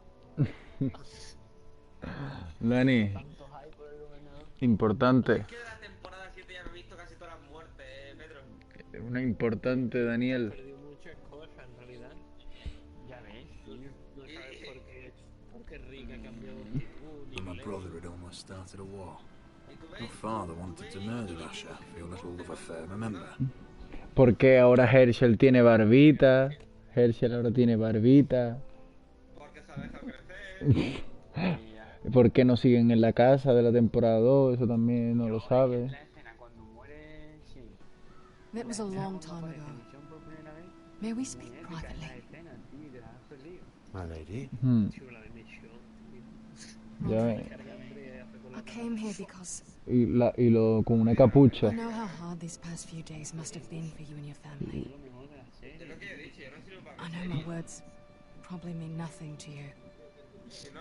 Dani, Tanto hype por el gobernador. importante. Es que de la temporada 7 ya me he visto casi todas las muertes, Pedro. Una importante, Daniel. Perdió muchas cosas en realidad. Ya ves, tío. No sabes por qué Rick ha cambiado de actitud, ni my lejos. brother had almost started a war. Your father wanted to murder Asher for your little love affair, remember? ¿Por qué ahora Herschel tiene barbita? Herschel ahora tiene barbita. ¿Por qué no siguen en la casa de la temporada 2? Eso también no lo sabe. That was a long time ago. May we speak privately? My lady? Ya ves. I came here because Con una capucha. I know how hard these past few days must have been for you and your family. I know my words probably mean nothing to you,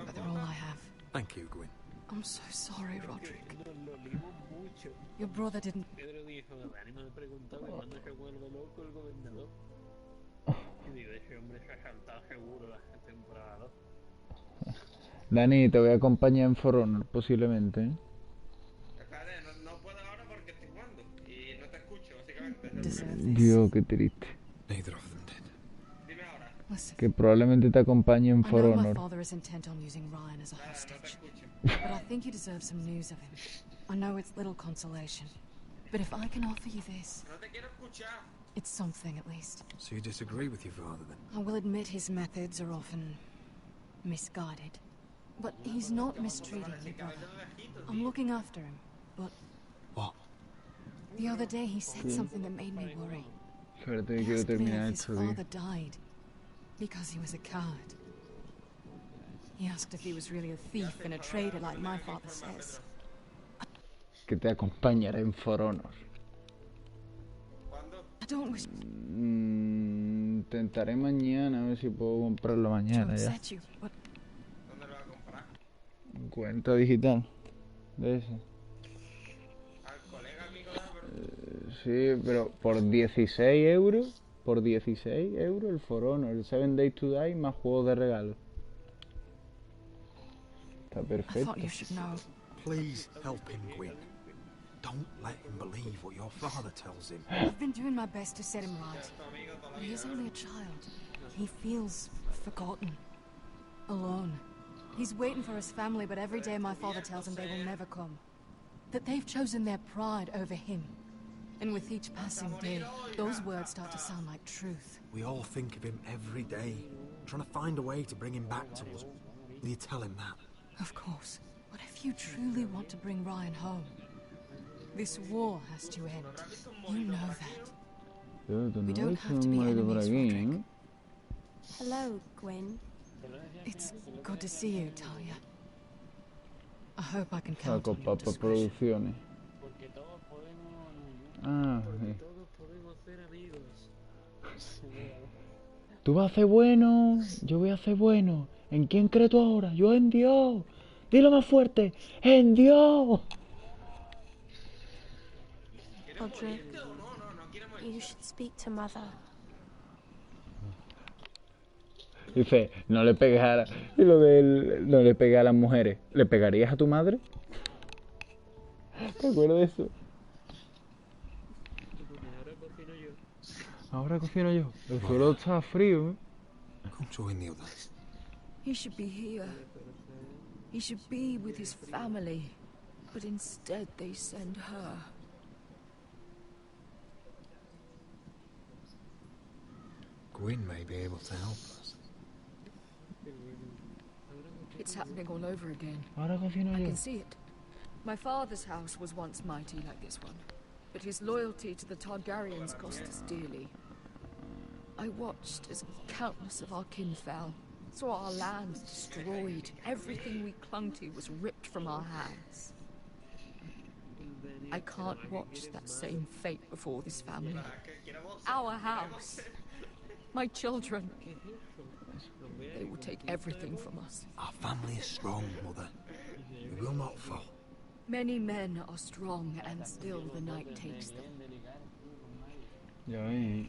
but they're all I have. Thank you, Gwyn. I'm so sorry, Roderick. Your brother didn't... Pedro dijo, Dani me preguntaba cuándo se vuelve loco el gobernador. Y digo, ese hombre se ha saltado seguro la temporada 2. Dani, te voy a acompañar en For Honor, posiblemente, ¿eh? No puedo ahora porque estoy jugando y no te escucho, básicamente. Dios, qué triste. Neither of them did. Dime ahora. Que probablemente te acompañe en For I know my Honor. father is intent on using Ryan as a hostage, but I think you deserve some news of him. I know it's little consolation, but if I can offer you this, it's something at least. So you disagree with your father, then? I will admit his methods are often misguided, but he's not mistreating you, brother. I'm looking after him, but... What? The other day he said something that made me worry. Espérate, He quiero asked me terminar if his esto, tío. father died because he was a coward. He asked if he was really a thief and a traitor like my father says. Que te acompañará en For Honor. I don't wish Intentaré mañana, a ver si puedo comprarlo to mañana ya. upset you, but Cuenta digital. De ese. Sí, pero por 16 euros. Por 16 euros el For Honor, el 7 Days to Die más juegos de regalo. Está I perfecto. thought you should know. Please help him, Gwyn. Don't let him believe what your father tells him. I've been doing my best to set him right. But he is only a child. He feels forgotten. Alone. He's waiting for his family, but every day my father tells him they will never come. That they've chosen their pride over him. And with each passing day, those words start to sound like truth. We all think of him every day, trying to find a way to bring him back to us. Will you tell him that? Of course. But if you truly want to bring Ryan home, this war has to end. You know that. We don't have to be enemies, Roderick. Hello, Gwyn. It's good to see you, Talia. I hope I can La count on your Copa discretion. Producciones. Ah, sí. Todos podemos ser amigos. Tú vas a ser bueno, yo voy a ser bueno. ¿En quién crees tú ahora? Yo en Dios. Dilo más fuerte. ¡En Dios! Roderick, you should speak to Mother. Dice, no le pegues a la... Y lo del... No le pegues a las mujeres. ¿Le pegarías a tu madre? ¿Te acuerdas de eso? Ahora cocino yo. El suelo está frío, ¿eh? Come join the others. He should be here. He should be with his family. But instead they send her. Gwyn may be able to help us. It's happening all over again. Ahora cocino I yo. can see it. My father's house was once mighty like this one, but his loyalty to the Targaryens cost us dearly. I watched as countless of our kin fell, saw our lands destroyed, everything we clung to was ripped from our hands. I can't watch that same fate before this family. Our house. My children. They will take everything from us. Our family is strong, Mother. We will not fall. Many men are strong, and still the night takes them. Ya ves.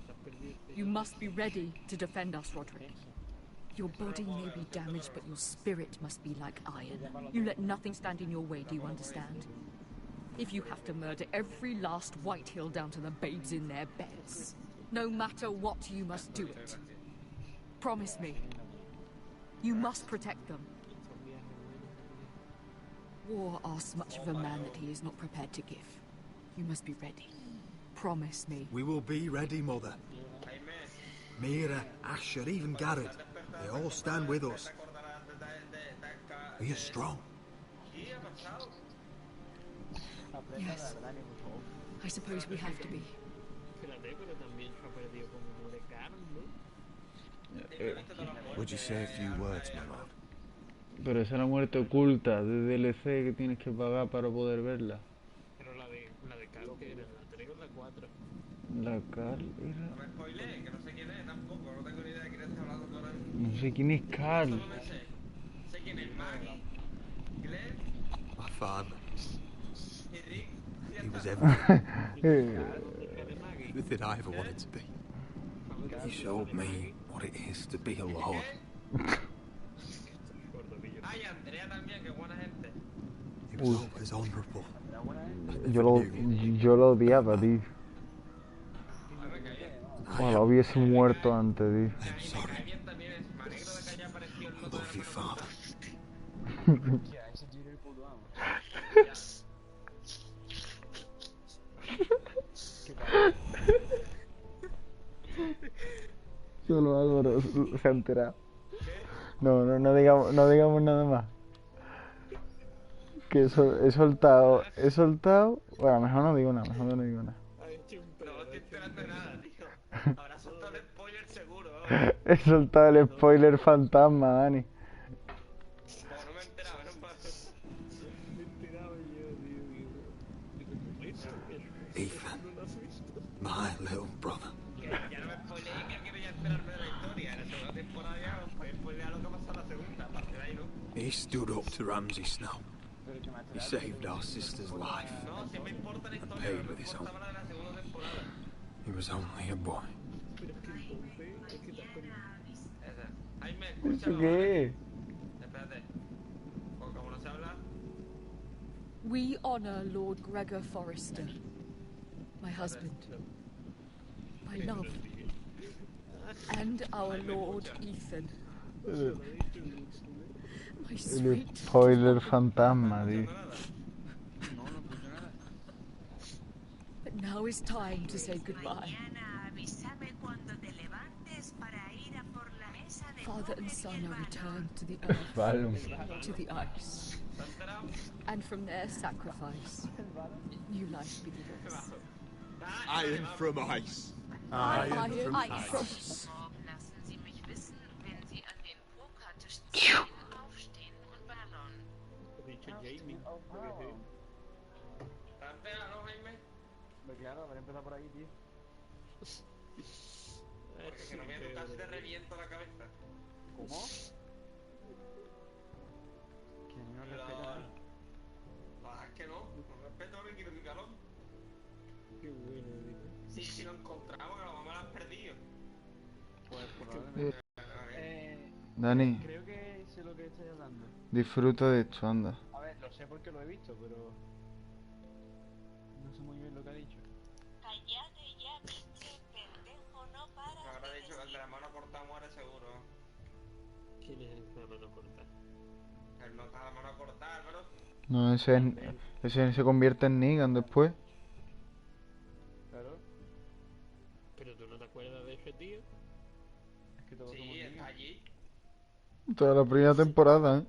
You must be ready to defend us, Roderick. Your body may be damaged, but your spirit must be like iron. You let nothing stand in your way, do you understand? If you have to murder every last White Hill down to the babes in their beds, no matter what, you must do it. Promise me. You must protect them. War asks much of a man that he is not prepared to give. You must be ready. Promise me. We will be ready, Mother. Mira, Asher, even Garrett. They all stand with us. Are you strong? Yes. I suppose we have to be. Espérate, pero también se ha perdido como de Carl, ¿no? Would you say a few words, my lord? Pero esa es la muerte oculta de DLC que tienes que pagar para poder verla. Pero la de Carl, ¿qué era? ¿La 3 o la 4? La Carl era... No me spoilees, que no sé quién es tampoco, no tengo ni idea de quién está hablando tú ahora mismo. No sé quién es Carl. Solo me sé. Sé quién es Maggie, Glenn My father. y Rick. He was everything. Eh, Everything I ever wanted to be. He showed me what it is to be a lord. Ay, Andrea también, qué buena gente. He was always honourable. yo lo odiaba, tío. Ojalá hubiese muerto antes, tío. I'm sorry. I love you, father. Solo Álvaro se ha enterado. No digamos nada más. Que he soltado. Bueno, mejor no digo nada. No estoy esperando nada, tío. Habrá soltado el spoiler seguro. He soltado el spoiler fantasma, Dani. Como no me he enterado, menos mal. Me he enterado yo, tío. Ethan, my little brother. Ya no me spoileé, que quiero ya enterarme de la historia. En la segunda temporada ya os podéis spoilear lo que ha pasado en la segunda. Aparte de ahí, ¿no? He stood up to Ramsay Snow. He saved our sister's life No, si me importa la and historia, paid no me with his own. importaba la de la segunda temporada. He was only a boy. Pero es que entonces, es que te has perdido. Esa. Jaime, escúchalo. ¿Qué? Espérate. Porque como no sé hablar. We honor Lord Gregor Forrester, my husband, my love, and our Lord Ethan. My El sweet. spoiler fantasma, tío. But now is time to say goodbye. Father and son are returned to the earth, Vale. to the ice, and from their sacrifice, new life begins. Iron from ice. Iron from ice. ice. He dicho Jamie. ¿Estás pegado, no, Jaime? Claro, habré empezado por ahí, tío. Porque que no me tu casi te reviento la cabeza. ¿Cómo? Que no respeta. Ah, es que no respeto ahora y quiero mi calor. Qué bueno, Sí, si lo encontramos, que la mamá la has perdido. Pues probablemente. Dani, Creo que sé lo que estáis hablando. disfruta de esto, anda. A ver, lo sé porque lo he visto, pero no sé muy bien lo que ha dicho. Cállate ya, pinche pendejo, no paras. Me habrá dicho que el de la mano corta muere seguro. ¿Quién es el de la mano corta? Él no está a la mano corta, Álvaro. No, ese se convierte en Negan después. Claro. ¿Pero tú no te acuerdas de ese tío? Es que todos somos Sí, niños. está allí. Toda la primera temporada, ¿eh?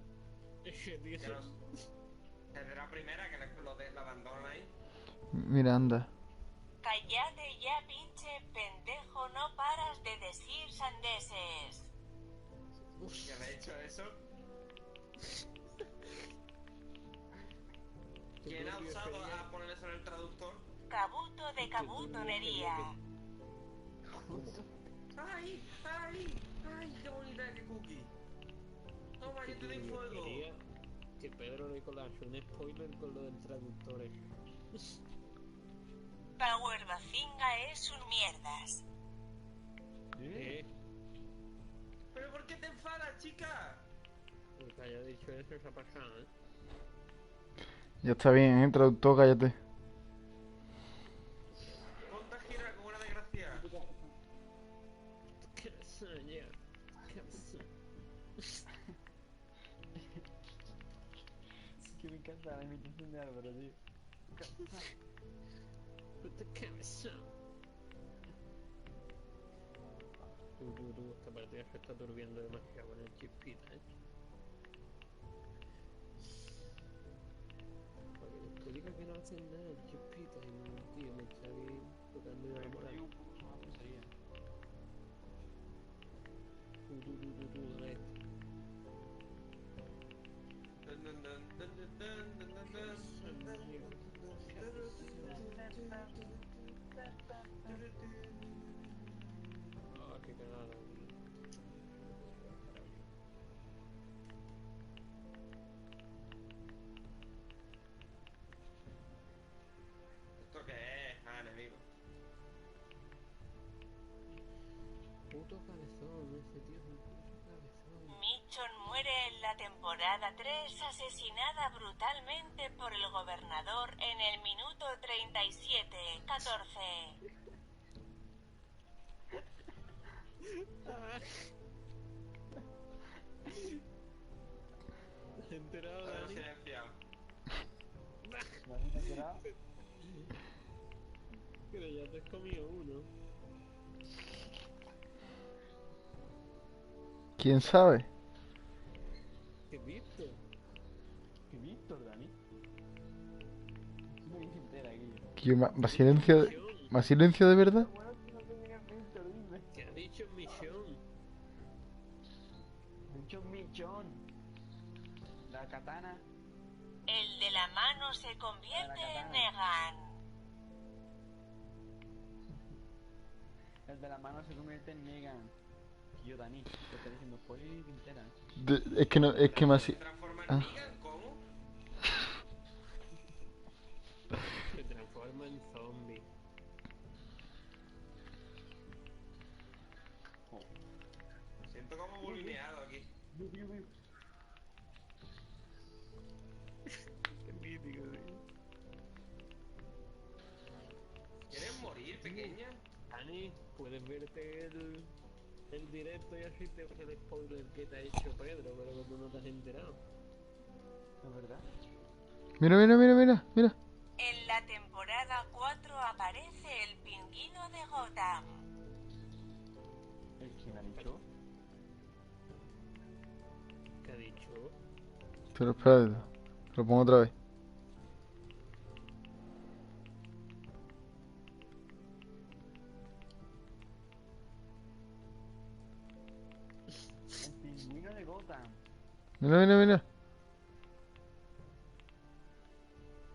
Ese tío Desde la primera que la abandonan ahí. Mira, anda. Cállate ya, pinche pendejo, no paras de decir sandeces. ¿Quién ha hecho eso? ¿Quién ha usado a poner eso en el traductor? Cabuto de cabutonería. ¡Ay! ¡Ay! ¡Ay! ¡Qué bonita que cookie! ¡Toma, yo te doy fuego! Quería que Pedro le colase un spoiler con lo del traductor. Power Bazinga es un mierdas. ¿Pero por qué te enfadas, chica? Porque haya dicho eso se ha pasado, ¿eh? Ya está bien, ¿eh? Traductor, cállate. Ponte a girar como una desgracia. Ya. Sí que me encanta la imitación de Álvaro, tío. de cabezón. Esta partida se está turbiando demasiado con el chispita, Porque después diga que no hacen nada el chispita y tío, me está ahí tocando la moral. Ah, qué cagada, tío. ¿Esto qué es? Ah, enemigo. Puto cabezón, ese tío es un puto cabezón. Michonne muere en la temporada 3 asesinada brutalmente por el gobernador en el minuto 37:14. ¿Te has enterado, Ahora Dani? silenciado. ¿No has enterado? Pero ya te has comido uno. ¿Quién sabe? ¿Qué visto? ¿Qué Víctor, Dani? No se entera, Guillo. ¿Más silencio de verdad? Bueno, que no te digas Víctor, dime. ¿Qué ha dicho Michonne? Dicho Michón. La katana. El de la mano se convierte en Negan. El de la mano se convierte en Negan. Yo, Dani, te estoy diciendo spoiler y te enteras. Es que no, es que más... ¿Se transforma en Ah. Negan? ¿Cómo? Se transforma en zombie. Me siento como bulneado aquí. Qué mítico, tío. ¿Quieres morir, pequeña? Dani, puedes verte el directo y así te hace el spoiler que te ha hecho Pedro, pero que tú no te has enterado. ¿Es verdad? Mira, mira, mira, mira, mira. En la temporada 4 aparece el pingüino de Gotham. ¿El quién ha dicho? ¿Qué ha dicho? Pero espérate, lo pongo otra vez. El pingüino de Gotham. Mira, mira, mira.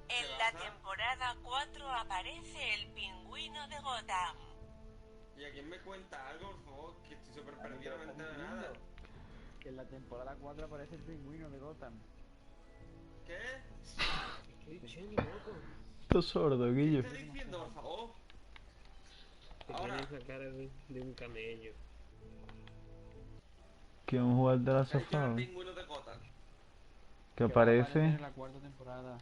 En la temporada 4 aparece el pingüino de Gotham. ¿Y a quién me cuenta algo, por favor? Que estoy súper perdido, no me entero de nada. Que en la temporada 4 aparece el pingüino de Gotham. ¿Qué? ¿Qué diciendo, loco? Estás sordo, ¿Qué Guillo. estás diciendo, por favor? Que Ahora. tienes la cara de un camello. Que vamos a jugar de la ¿Qué ha dicho el sofá. pingüino de Gotham? Que va a aparecer aparece. en la cuarta temporada.